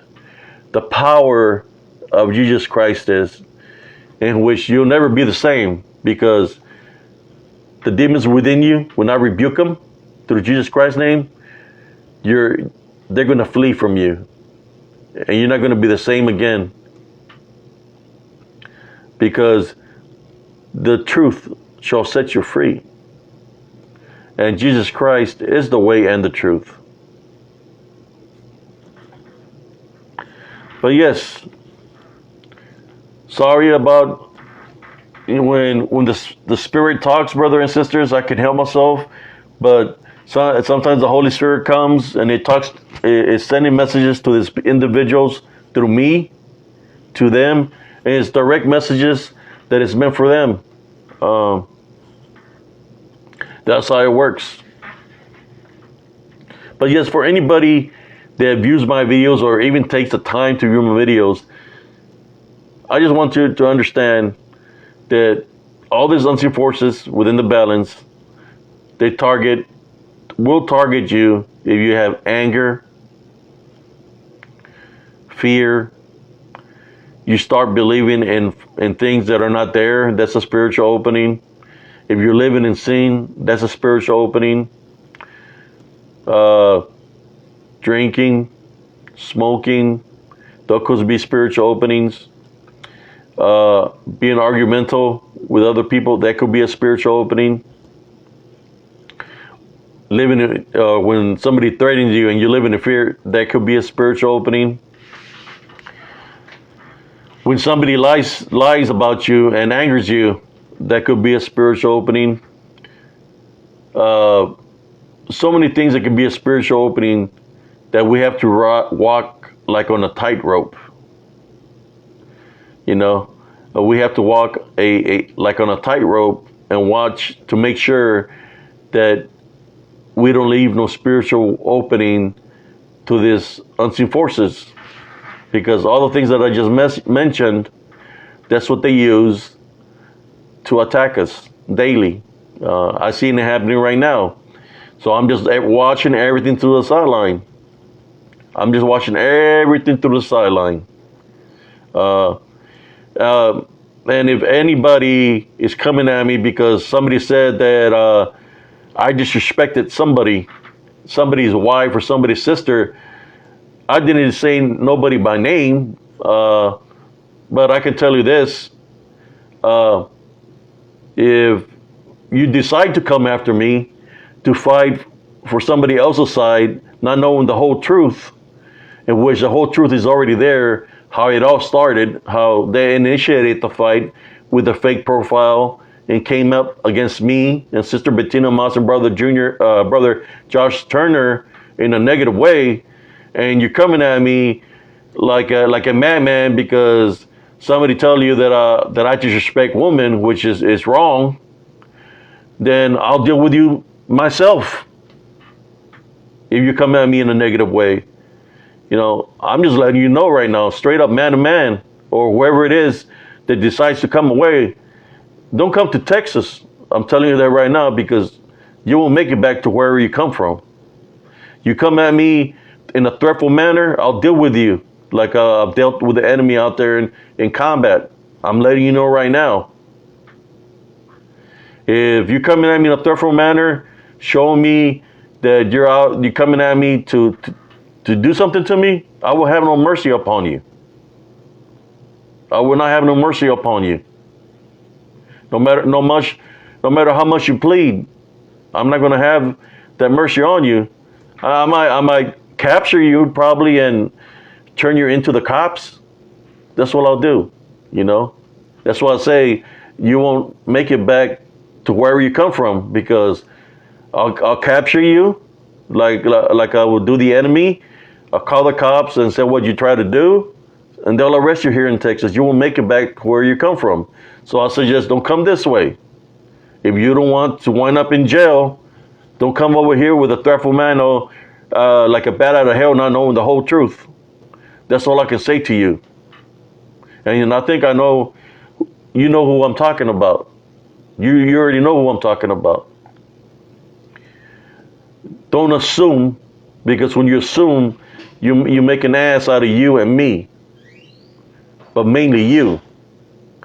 the power of Jesus Christ is, in which you'll never be the same, because the demons within you, when I rebuke them through Jesus Christ's name, they're going to flee from you, and you're not going to be the same again, because the truth shall set you free. And Jesus Christ is the way and the truth. But yes, sorry about when the Spirit talks, brother and sisters. I can help myself, but sometimes the Holy Spirit comes and it talks. It's sending messages to these individuals through me, to them, and it's direct messages that is meant for them. That's how it works. But yes, for anybody that views my videos or even takes the time to view my videos, I just want you to understand that all these unseen forces within the balance, will target you if you have anger, fear. You start believing in things that are not there. That's a spiritual opening. If you're living in sin, that's a spiritual opening. Drinking, smoking, those could be spiritual openings. Being argumental with other people, that could be a spiritual opening. Living when somebody threatens you and you live in fear, that could be a spiritual opening. When somebody lies about you and angers you, that could be a spiritual opening. So many things that could be a spiritual opening that we have to walk like on a tightrope. You know, we have to walk like on a tightrope and watch to make sure that we don't leave no spiritual opening to these unseen forces, because all the things that I just mentioned, that's what they use to attack us daily. I see it happening right now. So I'm just watching everything through the sideline. I'm just watching everything through the sideline. And if anybody is coming at me because somebody said that I disrespected somebody's wife or somebody's sister, I didn't say nobody by name, but I can tell you this. If you decide to come after me to fight for somebody else's side, not knowing the whole truth, in which the whole truth is already there, how it all started, how they initiated the fight with a fake profile and came up against me and Sister Bettina Moss and Brother Josh Turner in a negative way, and you're coming at me like a madman because somebody tell you that I disrespect women, which is wrong, then I'll deal with you myself if you come at me in a negative way. You know, I'm just letting you know right now, straight up man to man, or whoever it is that decides to come away, don't come to Texas. I'm telling you that right now, because you won't make it back to wherever you come from. You come at me in a threatful manner, I'll deal with you like I've dealt with the enemy out there in combat. I'm letting you know right now. If you're coming at me in a threatful manner, showing me that you're coming at me to do something to me, I will have no mercy upon you. I will not have no mercy upon you. No matter how much you plead, I'm not going to have that mercy on you. I might capture you probably and turn you into the cops. That's what I'll do. That's why I say you won't make it back to wherever you come from, because I'll capture you like I will do the enemy. I'll call the cops and say what you try to do, and they'll arrest you here in Texas. You won't make it back where you come from. So I suggest don't come this way. If you don't want to wind up in jail, don't come over here with a threatful manner, like a bat out of hell, not knowing the whole truth. That's all I can say to you. And I think I know, you know who I'm talking about. You already know who I'm talking about. Don't assume, because when you assume, you make an ass out of you and me, but mainly you.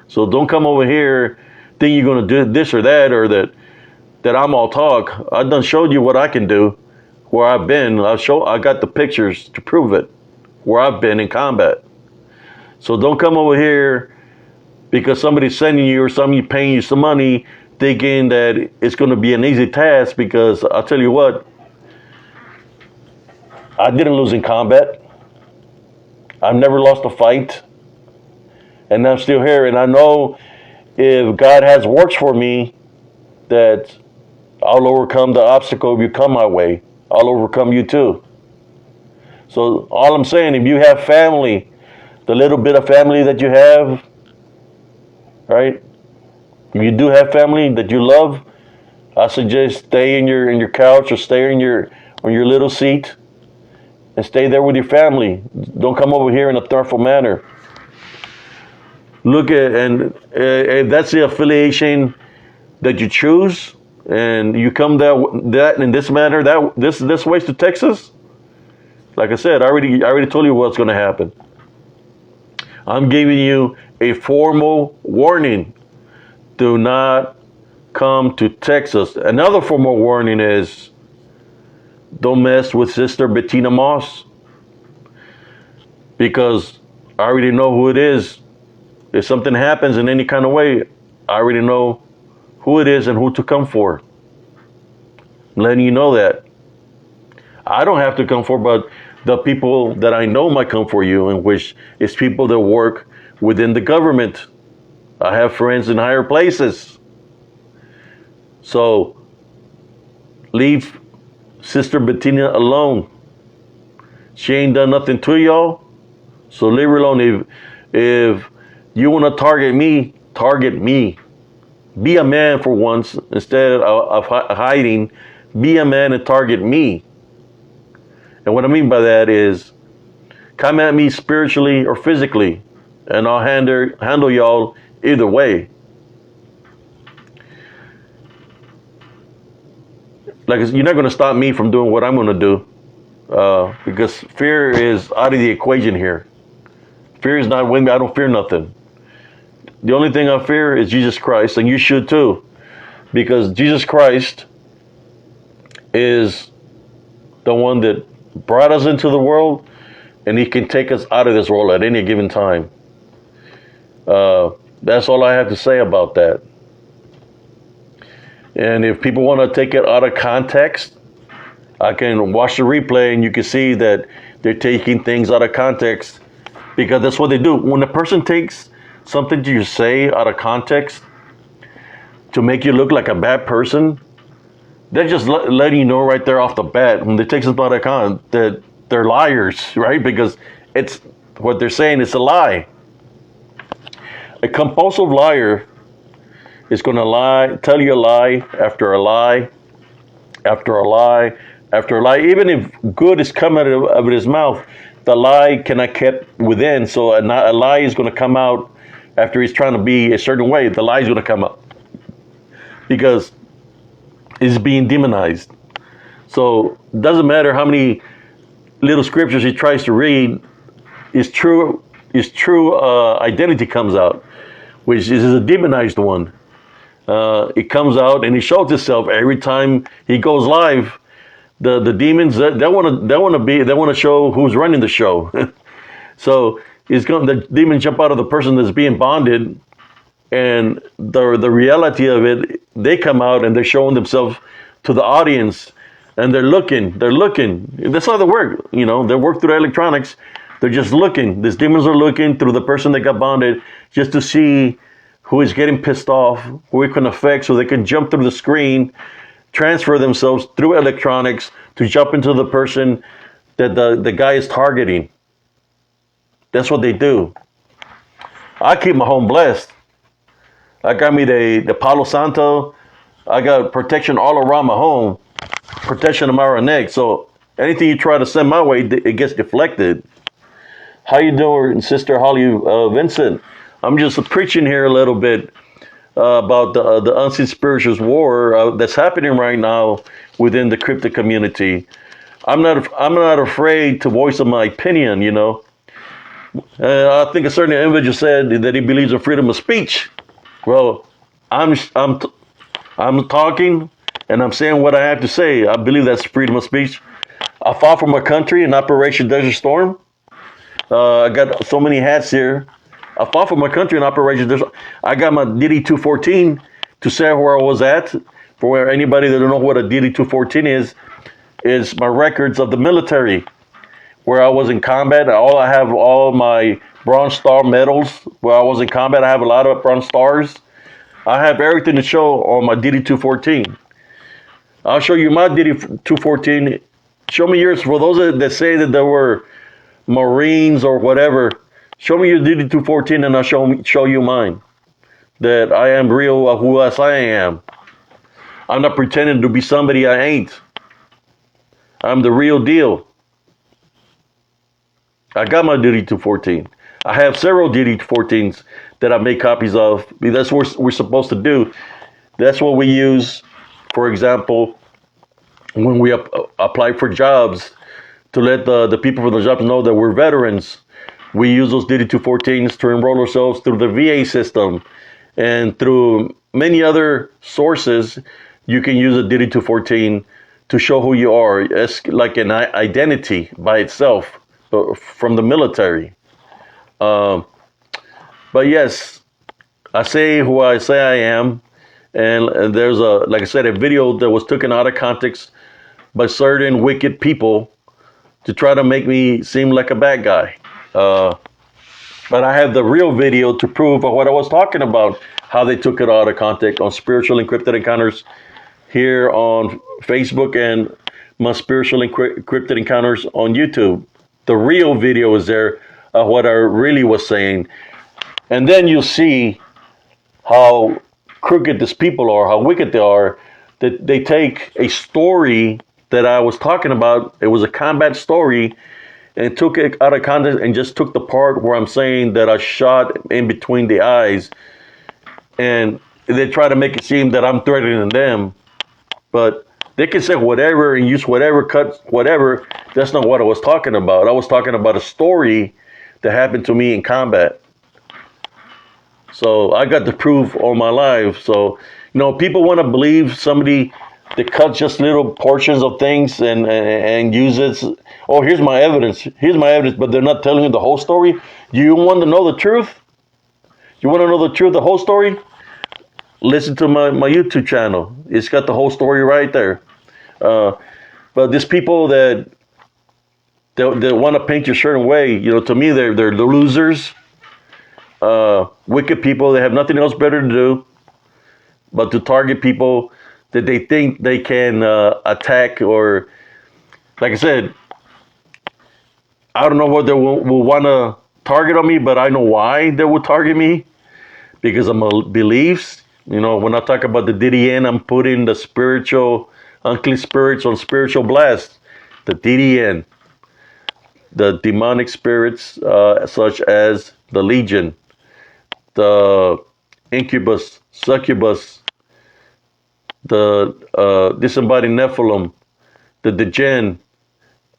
So don't come over here thinking you're going to do this or that, or that I'm all talk. I done showed you what I can do, where I've been. I got the pictures to prove it, where I've been in combat. So don't come over here because somebody's sending you or somebody paying you some money, thinking that it's going to be an easy task. Because I'll tell you what, I didn't lose in combat. I've never lost a fight. And I'm still here. And I know if God has works for me, that I'll overcome the obstacle if you come my way. I'll overcome you too. So all I'm saying, if you have family, the little bit of family that you have, right? If you do have family that you love, I suggest stay in your couch, or stay on your little seat and stay there with your family. Don't come over here in a threatful manner. Look at, and if that's the affiliation that you choose, and you come that in this manner, this ways to Texas, like I said, I already told you what's going to happen. I'm giving you a formal warning. Do not come to Texas. Another formal warning is, don't mess with Sister Bettina Moss, because I already know who it is. If something happens in any kind of way, I already know who it is and who to come for. I'm letting you know that. I don't have to come for, but the people that I know might come for you, in which is people that work within the government. I have friends in higher places. So leave Sister Bettina alone. She ain't done nothing to y'all. So leave her alone. If you want to target me, target me. Be a man for once, instead of hiding. Be a man and target me. And what I mean by that is, come at me spiritually or physically, and I'll handle y'all either way. Like, you're not going to stop me from doing what I'm going to do, because fear is out of the equation here. Fear is not with me. I don't fear nothing. The only thing I fear is Jesus Christ, and you should too, because Jesus Christ is the one that brought us into the world, and he can take us out of this world at any given time. That's all I have to say about that. And if people want to take it out of context, I can watch the replay and you can see that they're taking things out of context, because that's what they do. When a person takes something that you say out of context to make you look like a bad person, they're just letting you know right there off the bat, when they take something out of context, that they're liars, right? Because it's what they're saying is a lie. A compulsive liar is going to lie, tell you a lie after a lie, after a lie, after a lie. Even if good is coming out of his mouth, the lie cannot kept within. So a lie is going to come out after he's trying to be a certain way, the lie's going to come up because it's being demonized. So it doesn't matter how many little scriptures he tries to read, his true identity comes out, which is a demonized one. It comes out and he shows itself every time he goes live. The demons they want to show who's running the show. So the demons jump out of the person that's being bonded, and the reality of it, they come out and they're showing themselves to the audience, and they're looking. That's how they work. They work through electronics. They're just looking. These demons are looking through the person that got bonded just to see who is getting pissed off, who it can affect, so they can jump through the screen, transfer themselves through electronics to jump into the person that the guy is targeting. That's what they do. I keep my home blessed. I got me the Palo Santo. I got protection all around my home, protection of my neck. So anything you try to send my way, it gets deflected. How you doing, Sister Holly Vincent? I'm just preaching here a little bit about the unseen spirituals war that's happening right now within the cryptic community. I'm not afraid to voice my opinion. I think a certain individual said that he believes in freedom of speech. Well, I'm talking and I'm saying what I have to say. I believe that's freedom of speech. I fought for my country in Operation Desert Storm. I got so many hats here. I fought for my country in Operation Desert. I got my DD-214 to say where I was at. For anybody that don't know what a DD-214 is my records of the military, where I was in combat. I have all my Bronze Star medals. Where I was in combat, I have a lot of Bronze Stars. I have everything to show on my DD-214. I'll show you my DD-214. Show me yours. For those that say that there were Marines or whatever, show me your DD-214 and I'll show you mine. That I am real, who else I am. I'm not pretending to be somebody I ain't. I'm the real deal. I got my DD-214. I have several DD-214s that I make copies of. That's what we're supposed to do. That's what we use, for example, when we apply for jobs, to let the people for the jobs know that we're veterans. We use those DD-214s to enroll ourselves through the VA system, and through many other sources. You can use a DD-214 to show who you are. It's like an identity by itself from the military. But yes, I say who I say I am. And there's like I said, a video that was taken out of context by certain wicked people to try to make me seem like a bad guy. But I have the real video to prove what I was talking about, how they took it out of context on Spiritual Encrypted Encounters here on Facebook and my Spiritual Encrypted Encounters on YouTube. The real video is there of what I really was saying. And then you'll see how crooked these people are, how wicked they are, that they take a story that I was talking about. It was a combat story, and took it out of context and just took the part where I'm saying that I shot in between the eyes, and they try to make it seem that I'm threatening them. But they can say whatever and use whatever, cut whatever. That's not what I was talking about. I was talking about a story that happened to me in combat. So I got the proof all my life. So, people want to believe somebody that cuts just little portions of things and uses, oh, here's my evidence, but they're not telling you the whole story. You want to know the truth? You want to know the truth, the whole story? Listen to my YouTube channel. It's got the whole story right there. But these people that want to paint you a certain way, to me, they're losers. Wicked people. They have nothing else better to do but to target people that they think they can attack. Or, like I said, I don't know what they will want to target on me, but I know why they will target me, because of my beliefs. When I talk about the DDN, I'm putting the spiritual, unclean spirits on spiritual blast. The DDN, the demonic spirits, such as the Legion, the incubus, succubus, the disembodied Nephilim, the Djinn,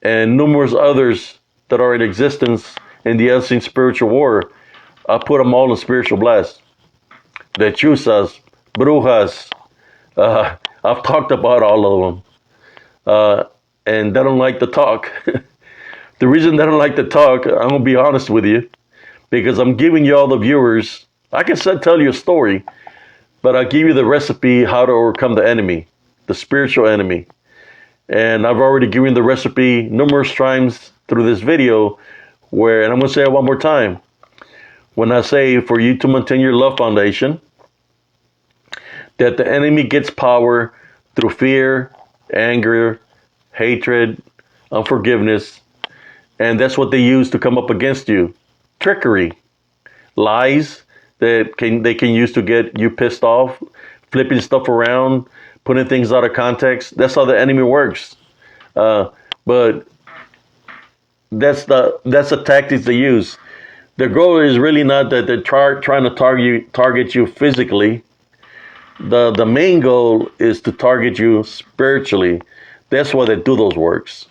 and numerous others that are in existence in the unseen spiritual war. I put them all in spiritual blast. The chusas, brujas. I've talked about all of them. And they don't like to talk. The reason they don't like to talk, I'm going to be honest with you, because I'm giving you all the viewers. I can tell you a story, but I'll give you the recipe how to overcome the enemy, the spiritual enemy. And I've already given the recipe numerous times through this video where, and I'm going to say it one more time, when I say for you to maintain your love foundation, that the enemy gets power through fear, anger, hatred, unforgiveness, and that's what they use to come up against you. Trickery, lies that they can use to get you pissed off, flipping stuff around, putting things out of context. That's how the enemy works. But that's the tactics they use. Their goal is really not that they're trying to target you physically. The main goal is to target you spiritually. That's why they do those works.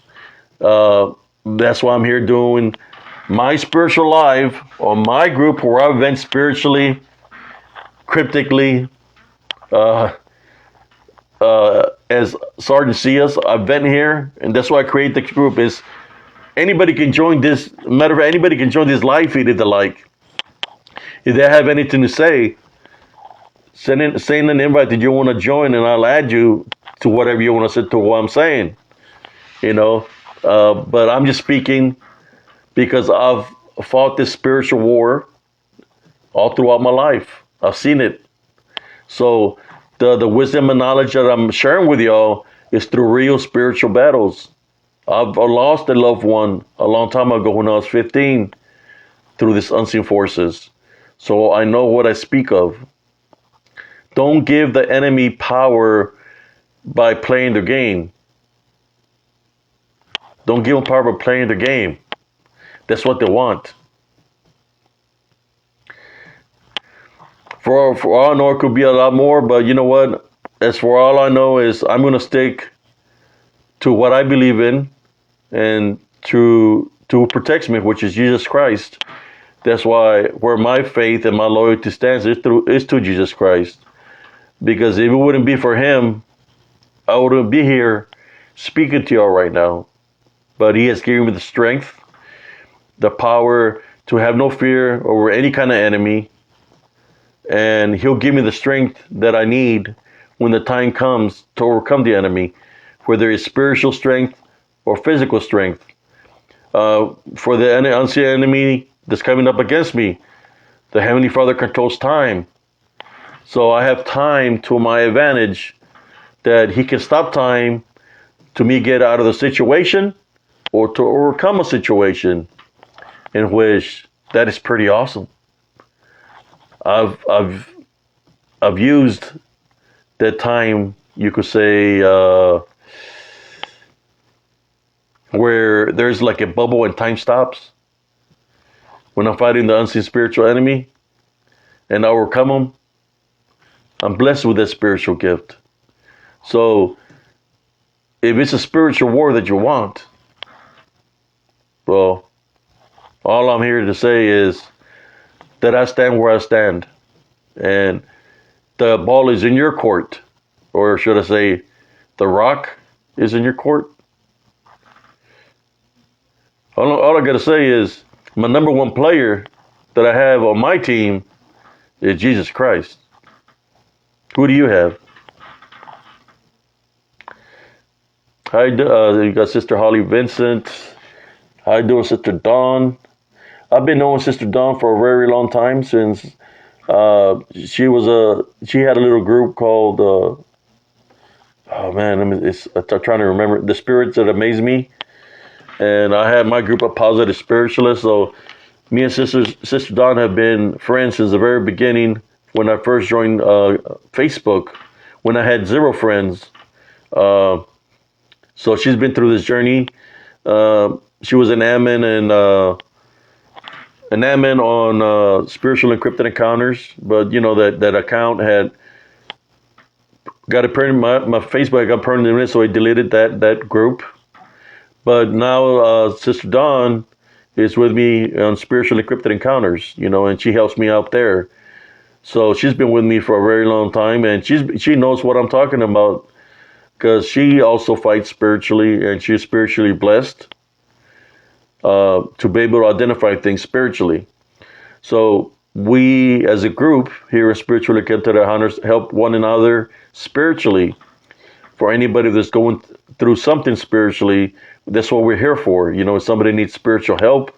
That's why I'm here doing my spiritual live on my group where I vent spiritually, cryptically. As Sergeant Cias, I vent here, and that's why I create the group. Is anybody can join this? Matter of fact, anybody can join this live feed if they like. If they have anything to say, send an invite that you want to join, and I'll add you to whatever you want to say to what I'm saying. But I'm just speaking because I've fought this spiritual war all throughout my life. I've seen it. So the wisdom and knowledge that I'm sharing with y'all is through real spiritual battles. I've lost a loved one a long time ago when I was 15 through these unseen forces. So I know what I speak of. Don't give the enemy power by playing the game. Don't give them power by playing the game. That's what they want. For all I know, it could be a lot more, but you know what? As for all I know is I'm going to stick to what I believe in and to who protects me, which is Jesus Christ. That's why where my faith and my loyalty stands is to Jesus Christ. Because if it wouldn't be for him, I wouldn't be here speaking to y'all right now. But he has given me the strength, the power to have no fear over any kind of enemy. And he'll give me the strength that I need when the time comes to overcome the enemy, whether it's spiritual strength or physical strength. For the unseen enemy that's coming up against me, the Heavenly Father controls time. So I have time to my advantage that he can stop time to me get out of the situation or to overcome a situation in which that is pretty awesome. I've used that time, you could say, where there's like a bubble and time stops. When I'm fighting the unseen spiritual enemy and I overcome them, I'm blessed with that spiritual gift. So if it's a spiritual war that you want, well, all I'm here to say is that I stand where I stand. And the ball is in your court. Or should I say, the rock is in your court. All I got to say is my number one player that I have on my team is Jesus Christ. Who do you have? Hi, you got Sister Holly Vincent. How you doing, Sister Dawn? I've been knowing Sister Dawn for a very long time since she had a little group called I'm trying to remember, The Spirits That Amaze Me. And I had my group of positive spiritualists. So me and Sister Dawn have been friends since the very beginning when I first joined Facebook, when I had 0 friends. So she's been through this journey. She was an admin an admin on Spiritual Encrypted Encounters, but that account had got a my Facebook got permanent, so I deleted that group. But now Sister Dawn is with me on Spiritual Encrypted Encounters, and she helps me out there. So she's been with me for a very long time, and she knows what I'm talking about because she also fights spiritually, and she's spiritually blessed to be able to identify things spiritually. So we, as a group here at Spiritual Encrypted Encounters, help one another spiritually. For anybody that's going through something spiritually, that's what we're here for. If somebody needs spiritual help,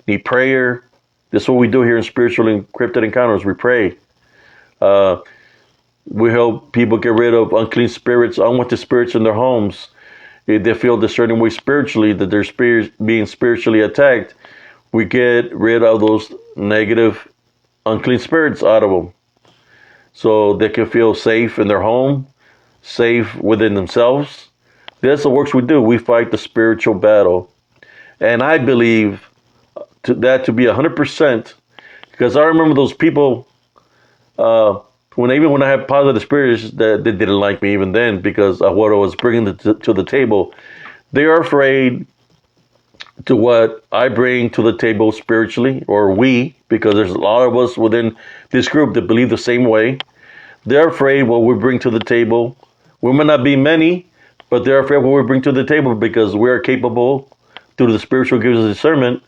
need prayer, that's what we do here in Spiritual Encrypted Encounters. We pray. We help people get rid of unclean spirits, unwanted spirits in their homes. If they feel a certain way spiritually, that they're being spiritually attacked, we get rid of those negative, unclean spirits out of them. So they can feel safe in their home, safe within themselves. That's the works we do. We fight the spiritual battle. And I believe that to be 100%, because I remember those people, when I had positive spirits, that they didn't like me even then because of what I was bringing to the table. They are afraid to what I bring to the table spiritually, or we, because there's a lot of us within this group that believe the same way. They're afraid what we bring to the table. We may not be many, but they're afraid what we bring to the table because we are capable, through the spiritual gifts of discernment,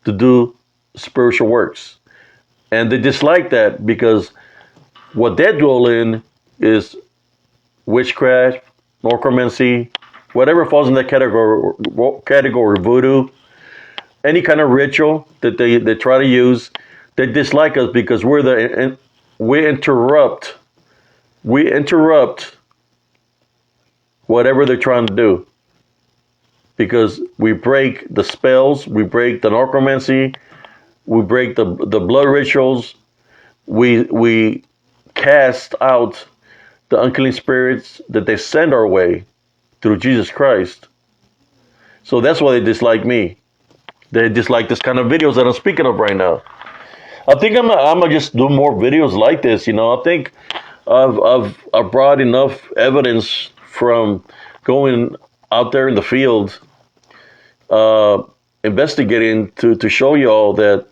to do spiritual works. And they dislike that because what they dwell in is witchcraft, necromancy, whatever falls in that category, voodoo, any kind of ritual that they try to use. They dislike us because we interrupt whatever they're trying to do, because we break the spells, we break the necromancy, we break the blood rituals, we cast out the unclean spirits that they send our way through Jesus Christ. So that's why they dislike me. They dislike this kind of videos that I'm speaking of right now. I think I'm gonna just do more videos like this. I think I've brought enough evidence from going out there in the field, investigating to show you all that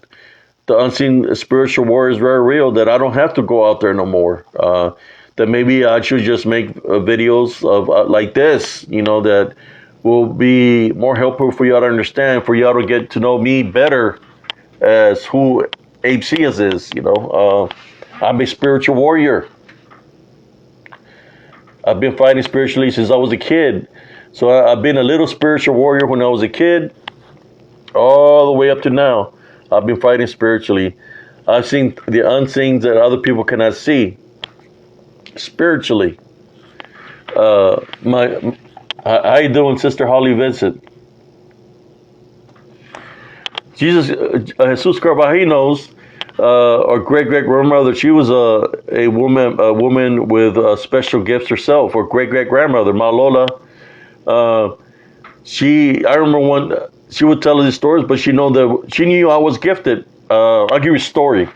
the unseen spiritual war is very real, that I don't have to go out there no more. That maybe I should just make videos of like this, that will be more helpful for y'all to understand, for y'all to get to know me better as who Abe Cias is. I'm a spiritual warrior. I've been fighting spiritually since I was a kid. So I've been a little spiritual warrior when I was a kid, all the way up to now. I've been fighting spiritually. I've seen the unseen that other people cannot see spiritually. How you doing, Sister Holly Vincent? Jesus Carvajinos, our great grandmother, she was a woman with special gifts herself. Or great grandmother, Ma Lola. I remember she would tell us these stories, but she knew I was gifted. I'll give you a story.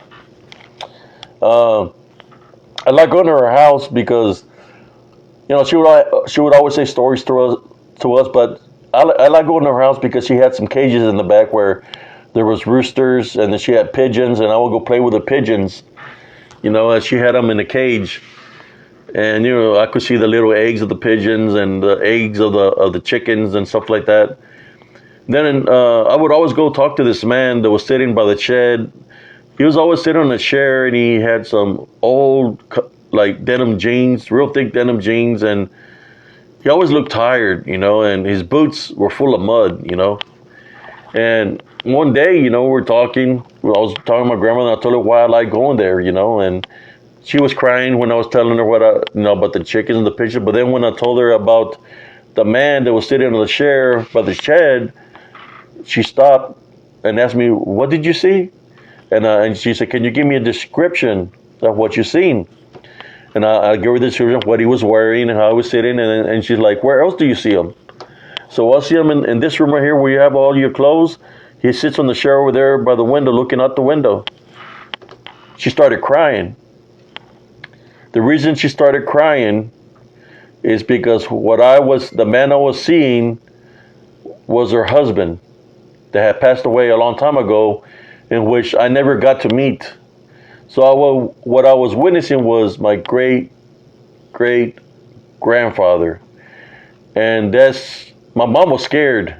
I like going to her house because, she would always say stories to us. But I like going to her house because she had some cages in the back where there was roosters, and then she had pigeons, and I would go play with the pigeons. As she had them in a cage, and I could see the little eggs of the pigeons and the eggs of the chickens and stuff like that. Then I would always go talk to this man that was sitting by the shed. He was always sitting on a chair, and he had some old, like, denim jeans, real thick denim jeans, and he always looked tired, and his boots were full of mud, And one day, we were talking. I was talking to my grandmother, and I told her why I like going there, and she was crying when I was telling her about the chickens and the pigeons. But then when I told her about the man that was sitting on the chair by the shed, she stopped and asked me, "What did you see?" And she said, "Can you give me a description of what you seen?" And I gave her the description of what he was wearing and how he was sitting. And she's like, "Where else do you see him?" So I see him in this room right here where you have all your clothes. He sits on the chair over there by the window, looking out the window. She started crying. The reason she started crying is because the man I was seeing was her husband that had passed away a long time ago, in which I never got to meet. So what I was witnessing was my great grandfather, and my mom was scared,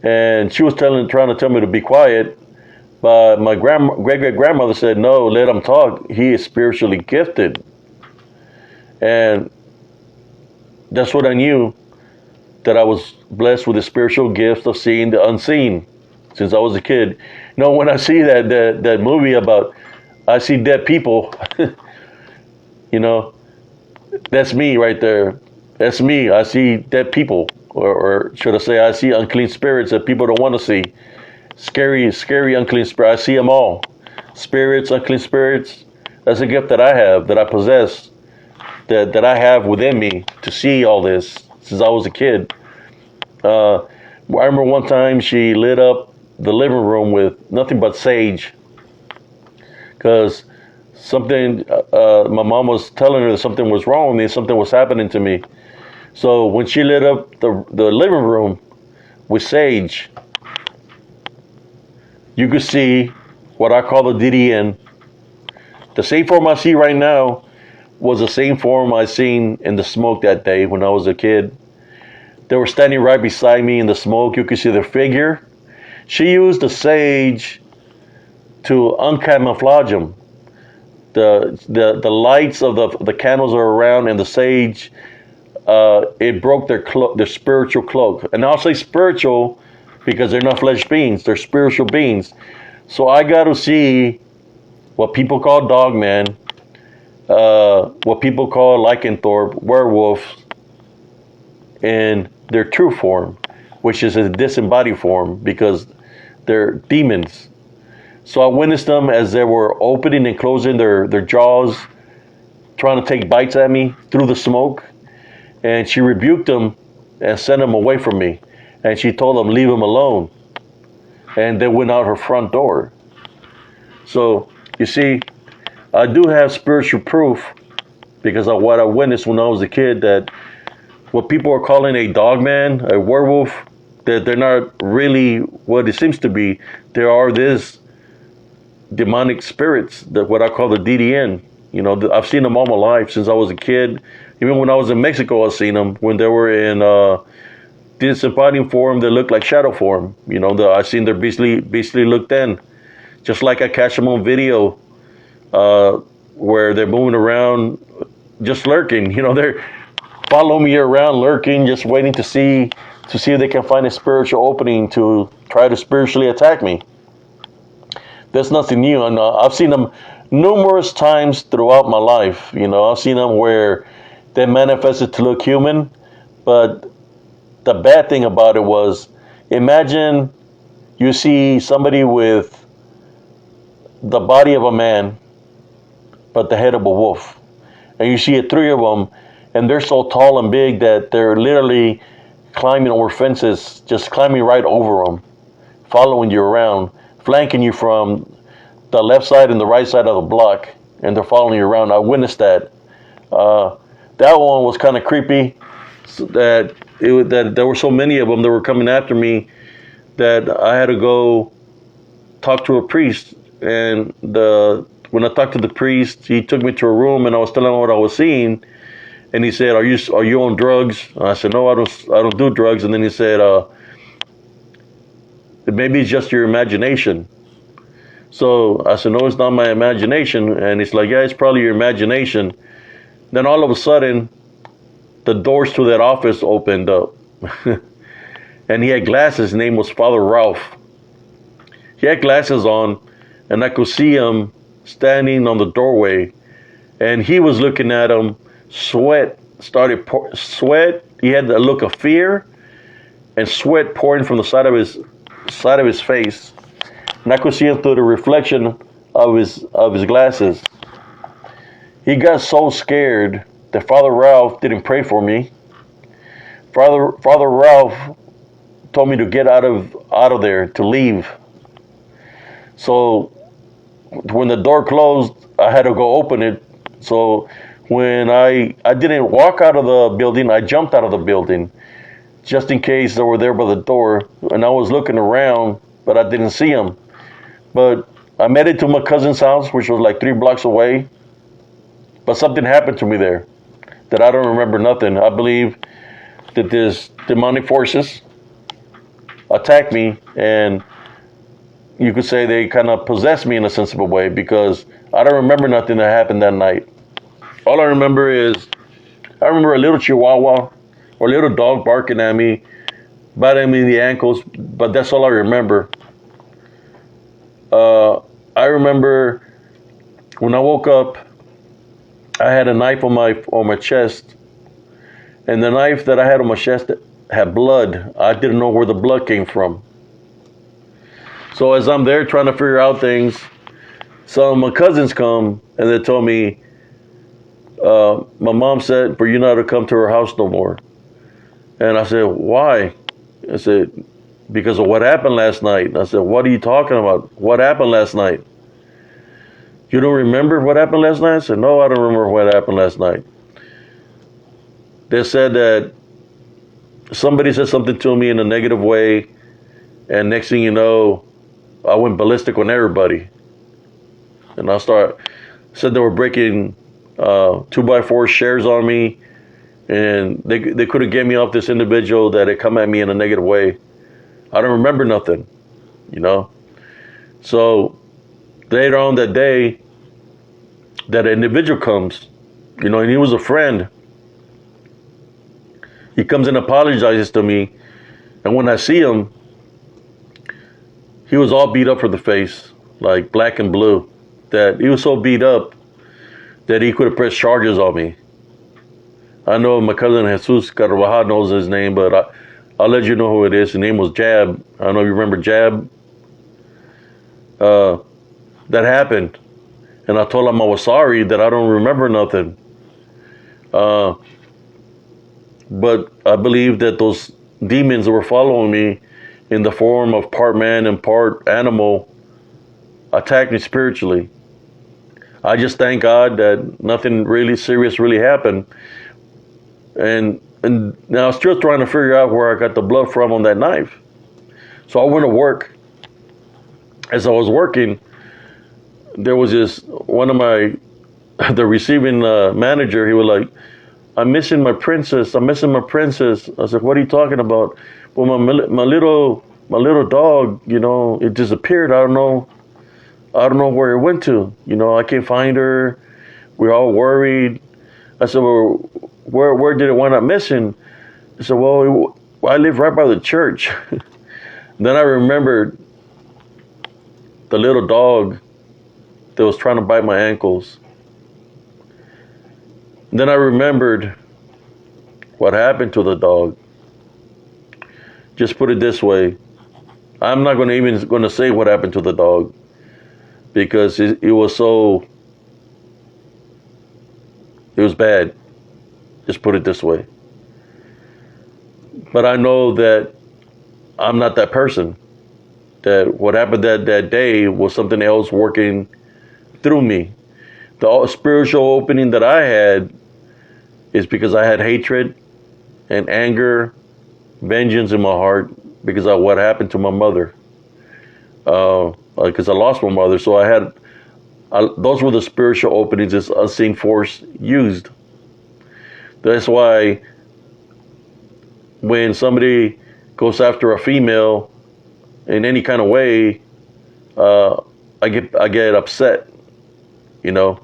and she was trying to tell me to be quiet. But my great grandmother said, "No, let him talk. He is spiritually gifted." And that's what I knew, that I was blessed with the spiritual gift of seeing the unseen since I was a kid. When I see that movie about I see dead people, that's me right there. That's me. I see dead people, or should I say, I see unclean spirits that people don't want to see. Scary unclean spirits. I see them all. Spirits, unclean spirits. That's a gift that I have, that I possess, that I have within me to see all this since I was a kid. I remember one time she lit up the living room with nothing but sage, because my mom was telling her that something was wrong with me, something was happening to me. So when she lit up the living room with sage, you could see what I call the Djinn. The same form I see right now was the same form I seen in the smoke that day when I was a kid. They were standing right beside me in the smoke. You could see their figure. She used the sage to uncamouflage them. The lights of the candles are around, and the sage, it broke their spiritual cloak. And I'll say spiritual because they're not flesh beings, they're spiritual beings. So I got to see what people call dogman, what people call lycanthrope, werewolf, in their true form, which is a disembodied form, because they're demons. So I witnessed them as they were opening and closing their jaws, trying to take bites at me through the smoke. And she rebuked them and sent them away from me. And she told them, leave them alone. And they went out her front door. So, you see, I do have spiritual proof, because of what I witnessed when I was a kid, that what people are calling a dogman, a werewolf, that they're not really what it seems to be. There are these demonic spirits, that what I call the DDN. I've seen them all my life since I was a kid. Even when I was in Mexico, I've seen them when they were in disembodied form. They look like shadow form. I've seen their beastly look then. Just like I catch them on video, where they're moving around, just lurking. They're following me around, lurking, just waiting to see if they can find a spiritual opening to try to spiritually attack me. That's nothing new, and I've seen them numerous times throughout my life. I've seen them where they manifested to look human, but the bad thing about it was, imagine you see somebody with the body of a man, but the head of a wolf, and you see three of them, and they're so tall and big that they're literally climbing over fences, just climbing right over them, following you around, flanking you from the left side and the right side of the block, and they're following you around. I witnessed that. That one was kind of creepy, that there were so many of them that were coming after me that I had to go talk to a priest. And when I talked to the priest, he took me to a room, and I was telling him what I was seeing. And he said, "Are you on drugs?" And I said, "No, I don't do drugs." And then he said, "Maybe it's just your imagination." So I said, "No, it's not my imagination." And he's like, "Yeah, it's probably your imagination." Then all of a sudden, the doors to that office opened up. And he had glasses. His name was Father Ralph. He had glasses on, and I could see him standing on the doorway. And he was looking at him. Sweat. He had the look of fear, and sweat pouring from the side of his face. And I could see him through the reflection of his glasses. He got so scared that Father Ralph didn't pray for me. Father Ralph told me to get out of there, to leave. So when the door closed, I had to go open it. So when I didn't walk out of the building, I jumped out of the building just in case they were there by the door. And I was looking around, but I didn't see them. But I made it to my cousin's house, which was like 3 blocks away. But something happened to me there that I don't remember nothing. I believe that this demonic forces attacked me, and you could say they kind of possessed me in a sense of a way, because I don't remember nothing that happened that night. All I remember is, I remember a little chihuahua or a little dog barking at me, biting me in the ankles, but that's all I remember. I remember when I woke up, I had a knife on my chest, and the knife that I had on my chest had blood. I didn't know where the blood came from. So as I'm there trying to figure out things, some of my cousins come and they told me, my mom said for you not to come to her house no more. And I said, why? I said, because of what happened last night. I said, what are you talking about? What happened last night? You don't remember what happened last night? I said, no, I don't remember what happened last night. They said that somebody said something to me in a negative way, and next thing you know, I went ballistic on everybody. And said they were breaking 2x4 shares on me, and they couldn't get me off this individual that had come at me in a negative way. I don't remember nothing, you know. So later on that day, that individual comes, you know, and he was a friend. He comes and apologizes to me, and when I see him, he was all beat up for the face, like black and blue. That he was so beat up that he could have pressed charges on me. I know my cousin Jesus Carvajal knows his name, but I'll let you know who it is. His name was Jab. I don't know if you remember Jab. That happened. And I told him I was sorry, that I don't remember nothing. But I believe that those demons that were following me in the form of part man and part animal attacked me spiritually. I just thank God that nothing really serious really happened. And now I'm still trying to figure out where I got the blood from on that knife. So I went to work. As I was working, there was this, the receiving manager, he was like, I'm missing my princess. I'm missing my princess. I said, what are you talking about? Well, my little dog, you know, it disappeared. I don't know where it went to. You know, I can't find her. We're all worried. I said, well, where did it wind up missing? I said, well, I live right by the church. Then I remembered the little dog that was trying to bite my ankles. Then I remembered what happened to the dog. Just put it this way. I'm not going to say what happened to the dog, because it was bad. Just put it this way. But I know that I'm not that person. That what happened that day was something else working through me. The spiritual opening that I had is because I had hatred and anger, vengeance in my heart because of what happened to my mother. Because I lost my mother, so those were the spiritual openings this unseen force used. That's why when somebody goes after a female in any kind of way, I get upset, you know,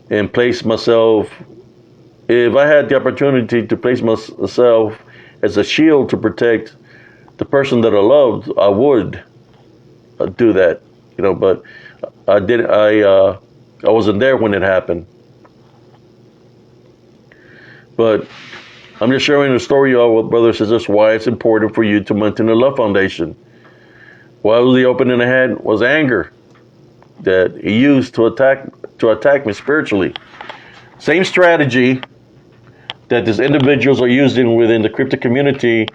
and place myself. If I had the opportunity to place myself as a shield to protect the person that I loved, I would do that, you know. But I didn't. I wasn't there when it happened. But I'm just sharing the story, y'all, with brothers and sisters, why it's important for you to maintain the love foundation. What was the opening I had was anger that he used to attack me spiritually. Same strategy that these individuals are using within the cryptic community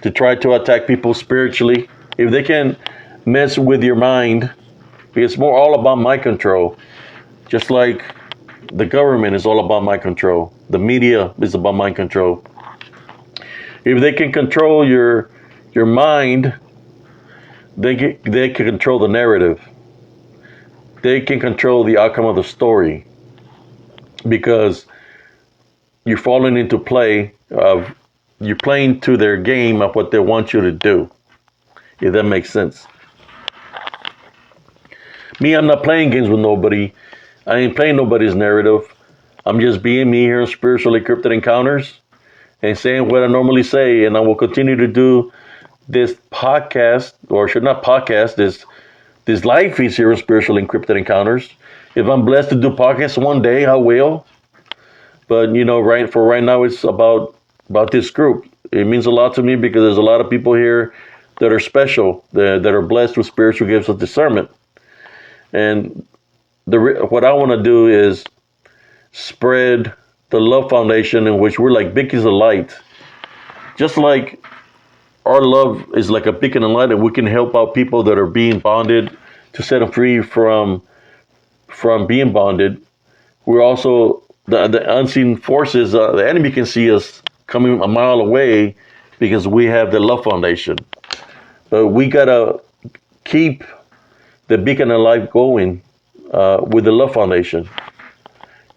to try to attack people spiritually. If they can mess with your mind, it's more all about mind control. Just like the government is all about mind control. The media is about mind control. If they can control your mind, they can control the narrative. They can control the outcome of the story, because you're falling into play of you're playing to their game of what they want you to do. If that makes sense. Me, I'm not playing games with nobody. I ain't playing nobody's narrative. I'm just being me here in Spiritually Cryptid Encounters and saying what I normally say, and I will continue to do this podcast, or should not podcast, this live feeds here in Spiritual Encrypted Encounters. If I'm blessed to do podcasts one day, I will. But right now, it's about this group. It means a lot to me because there's a lot of people here that are special, that are blessed with spiritual gifts of discernment. And what I want to do is spread the love foundation, in which we're like beacons of light. Just like our love is like a beacon of light, and we can help out people that are being bonded to set them free from being bonded. We're also the unseen forces. The enemy can see us coming a mile away because we have the love foundation. But we gotta keep the beacon of light going with the love foundation,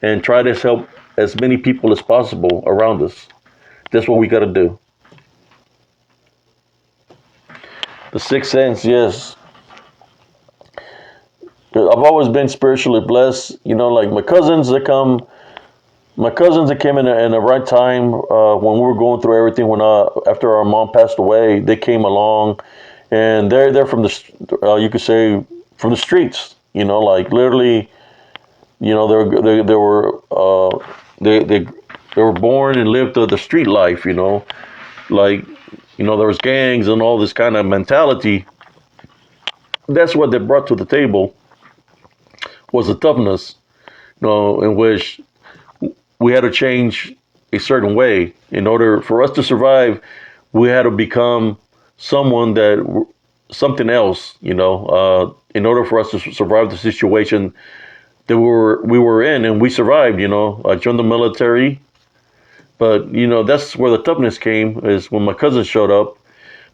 and try to help as many people as possible around us. That's what we gotta do. The sixth sense, yes. I've always been spiritually blessed. Like my cousins that came in the right time when we were going through everything. After our mom passed away, they came along, and they're from the you could say from the streets. Like literally, they were born and lived the street life. Like. There was gangs and all this kind of mentality. That's what they brought to the table, was the toughness, in which we had to change a certain way. In order for us to survive, we had to become something else, in order for us to survive the situation that we were in, and we survived. I joined the military. But, that's where the toughness came, is when my cousins showed up.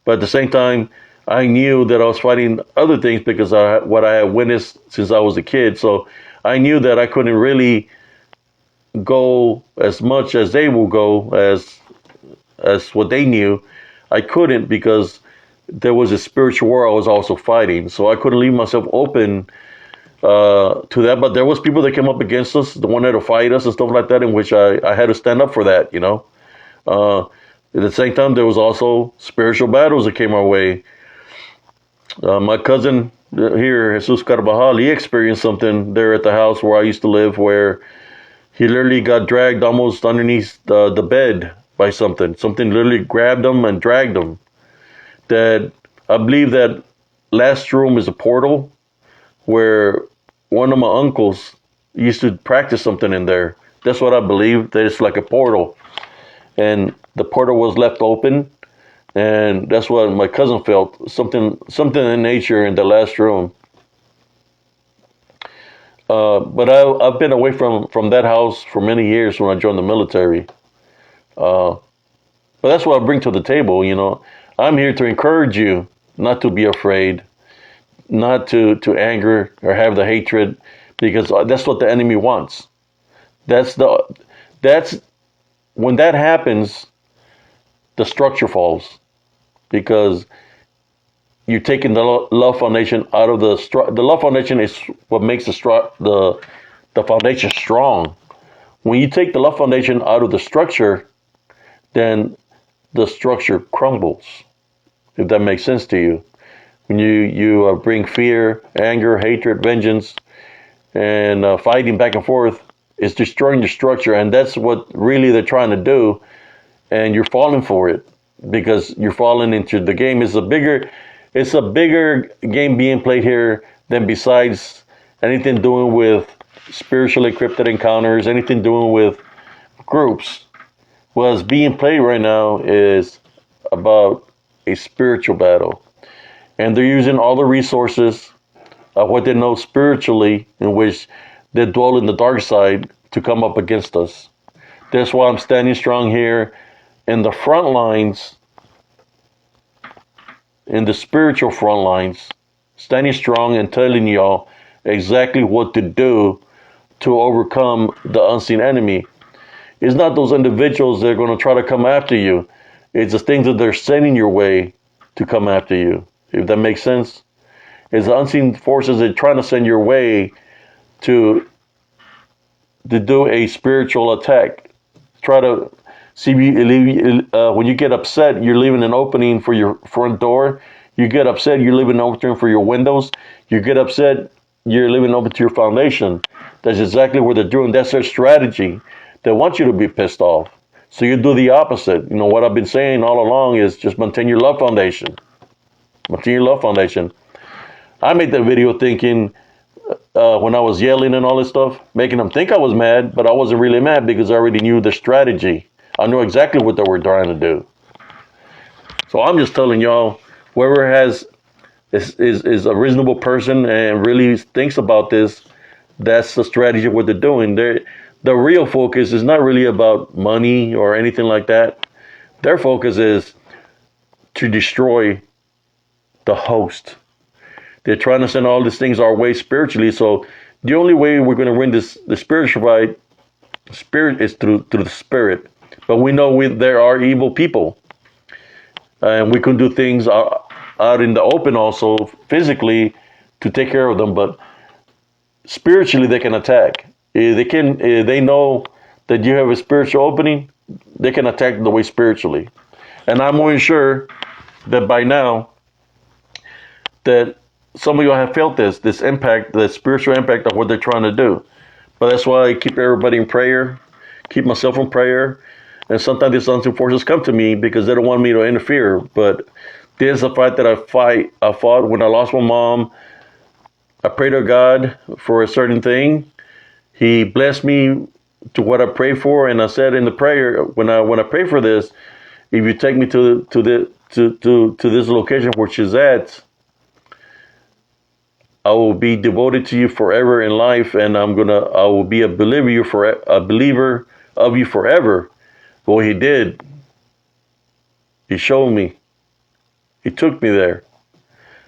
But at the same time, I knew that I was fighting other things because what I had witnessed since I was a kid. So I knew that I couldn't really go as much as they will go, as what they knew. I couldn't, because there was a spiritual war I was also fighting. So I couldn't leave myself open to that. But there was people that came up against us, the one that would fight us and stuff like that, in which I had to stand up for that, at the same time, there was also spiritual battles that came our way. My cousin here, Jesus Carvajal, he experienced something there at the house where I used to live, where he literally got dragged almost underneath the bed by something. Something literally grabbed him and dragged him. That I believe that last room is a portal where one of my uncles used to practice something in there. That's what I believe, that it's like a portal. And the portal was left open, and that's what my cousin felt, something in nature in the last room. But I've been away from that house for many years when I joined the military. But that's what I bring to the table, I'm here to encourage you not to be afraid, not to anger or have the hatred, because that's what the enemy wants. That's when that happens, the structure falls, because you're taking the love foundation out of the love foundation is what makes the foundation strong. When you take the love foundation out of the structure, then the structure crumbles. If that makes sense to you. When you bring fear, anger, hatred, vengeance, and fighting back and forth, it's destroying the structure, and that's what really they're trying to do. And you're falling for it because you're falling into the game. It's a bigger game being played here than besides anything doing with spiritually cryptid encounters, anything doing with groups. What's being played right now is about a spiritual battle. And they're using all the resources of what they know spiritually, in which they dwell in the dark side, to come up against us. That's why I'm standing strong here in the front lines, in the spiritual front lines, standing strong and telling y'all exactly what to do to overcome the unseen enemy. It's not those individuals that are going to try to come after you. It's the things that they're sending your way to come after you. If that makes sense. It's the unseen forces that are trying to send your way to do a spiritual attack. Try to see when you get upset, you're leaving an opening for your front door. You get upset, you're leaving an opening for your windows. You get upset, you're leaving open to your foundation. That's exactly what they're doing. That's their strategy. They want you to be pissed off. So you do the opposite. You know, what I've been saying all along is just maintain your love foundation. Maintain your love foundation. I made that video thinking, when I was yelling and all this stuff, making them think I was mad, but I wasn't really mad because I already knew the strategy. I knew exactly what they were trying to do. So I'm just telling y'all, whoever is a reasonable person and really thinks about this, that's the strategy of what they're doing. The real focus is not really about money or anything like that. Their focus is to destroy the host. They're trying to send all these things our way spiritually. So the only way we're going to win the spiritual fight, spirit, is through the spirit. But we know there are evil people, and we can do things out in the open also physically to take care of them. But spiritually, they can attack. They know that you have a spiritual opening. They can attack the way spiritually, and I'm more sure that by now that some of you have felt this impact, the spiritual impact of what they're trying to do. But that's why I keep everybody in prayer, keep myself in prayer. And sometimes these unseen forces come to me because they don't want me to interfere. But this is a fight that I fought when I lost my mom. I prayed to God for a certain thing. He blessed me to what I prayed for, and I said in the prayer, when I pray for this, if you take me to this location where she's at, I will be devoted to you forever in life, and I will be a believer of you forever. Well, he did. He showed me. He took me there.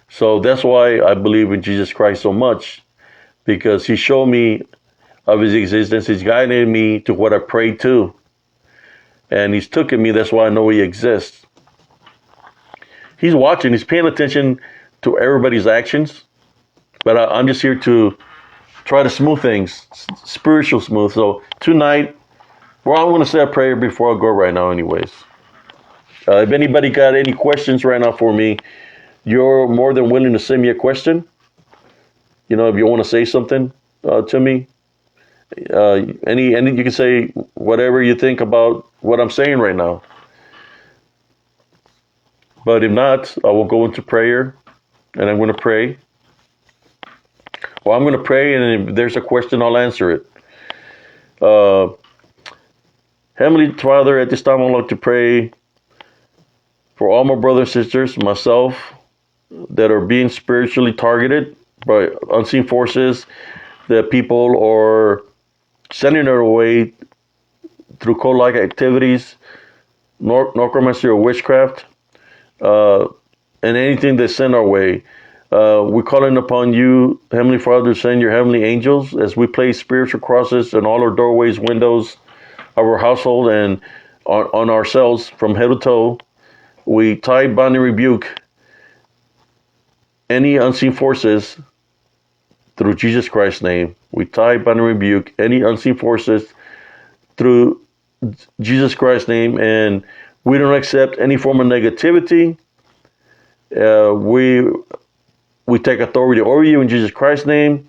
So that's why I believe in Jesus Christ so much, because he showed me of his existence. He's guided me to what I prayed to, and he's taken me. That's why I know he exists. He's watching. He's paying attention to everybody's actions. But I'm just here to try to smooth things, spiritual smooth. So tonight, well, I'm going to say a prayer before I go right now anyways. If anybody got any questions right now for me, you're more than willing to send me a question. You know, if you want to say something to me, any you can say whatever you think about what I'm saying right now. But if not, I will go into prayer, and I'm going to pray. Well, I'm going to pray, and if there's a question, I'll answer it. Heavenly Father, at this time, I'd like to pray for all my brothers and sisters, myself, that are being spiritually targeted by unseen forces, that people are sending their way through cult-like activities, necromancy or witchcraft, and anything they send our way. We're calling upon you, Heavenly Father, to send your heavenly angels as we place spiritual crosses in all our doorways, windows of our household, and on ourselves from head to toe. We tie, bind, and rebuke any unseen forces through Jesus Christ's name. We tie, bind, and rebuke any unseen forces through Jesus Christ's name, and we don't accept any form of negativity. We take authority over you in Jesus Christ's name,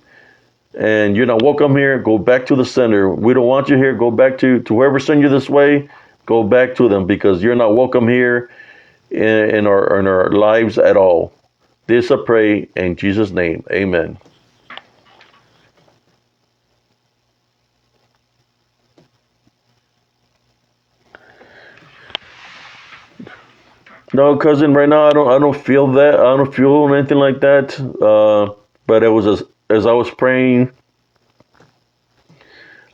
and you're not welcome here. Go back to the center. We don't want you here. Go back to whoever sent you this way. Go back to them, because you're not welcome here in our lives at all. This I pray in Jesus' name. Amen. No, cousin. Right now, I don't feel that. I don't feel anything like that. But it was as I was praying,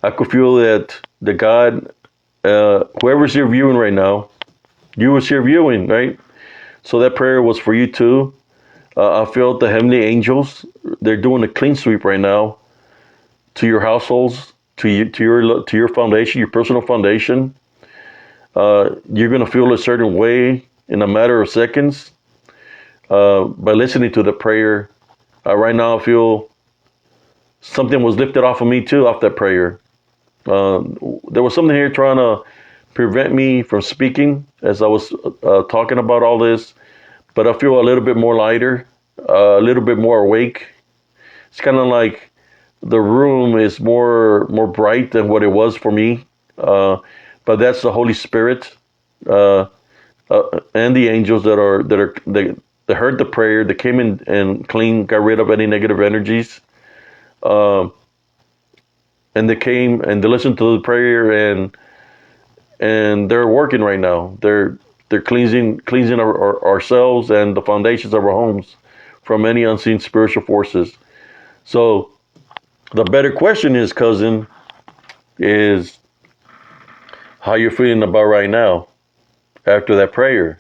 I could feel that the God, whoever's here viewing right now, you was here viewing, right? So that prayer was for you too. I felt the heavenly angels. They're doing a clean sweep right now to your households, to your foundation, your personal foundation. You're gonna feel a certain way in a matter of seconds by listening to the prayer. Right now, I feel something was lifted off of me too, off that prayer. There was something here trying to prevent me from speaking as I was talking about all this, but I feel a little bit more lighter, a little bit more awake. It's kind of like the room is more bright than what it was for me. But that's the Holy Spirit and the angels that heard the prayer, that came in and clean, got rid of any negative energies. And they came and they listened to the prayer, and they're working right now. They're cleansing ourselves and the foundations of our homes from any unseen spiritual forces. So the better question is, cousin, is how you're feeling about right now after that prayer.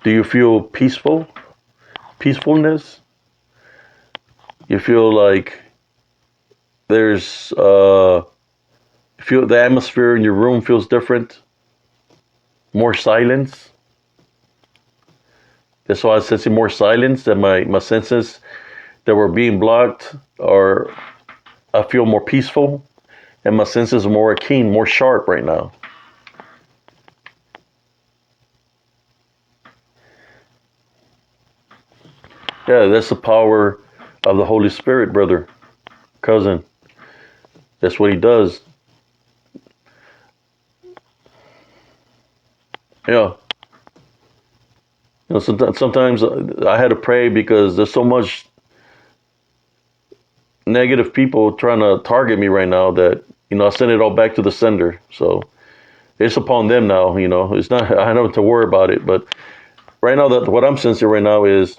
Do you feel peacefulness? You feel like there's feel the atmosphere in your room feels different, more silence. That's why I'm sensing more silence, that my senses that were being blocked are, I feel more peaceful, and my senses are more keen, more sharp right now. Yeah, that's the power of the Holy Spirit, brother, cousin. That's what he does. Yeah. Sometimes I had to pray because there's so much negative people trying to target me right now that, I send it all back to the sender. So it's upon them now, It's not, I don't have to worry about it. But right now, what I'm sensing right now is,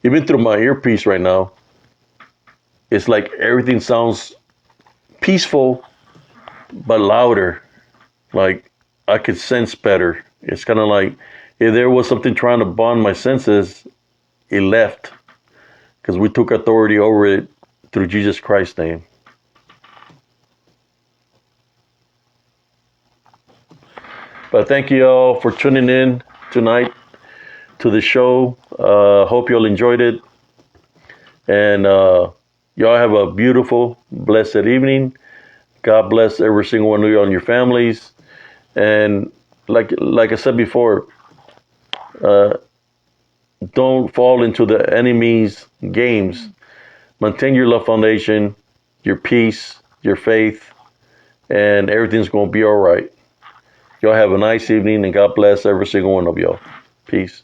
even through my earpiece right now, it's like everything sounds peaceful, but louder. Like I could sense better. It's kind of like if there was something trying to bond my senses, it left because we took authority over it through Jesus Christ's name. But thank you all for tuning in tonight to the show. Hope you all enjoyed it. And y'all have a beautiful, blessed evening. God bless every single one of you and your families. And like I said before, don't fall into the enemy's games. Maintain your love foundation, your peace, your faith, and everything's going to be all right. Y'all have a nice evening, and God bless every single one of y'all. Peace.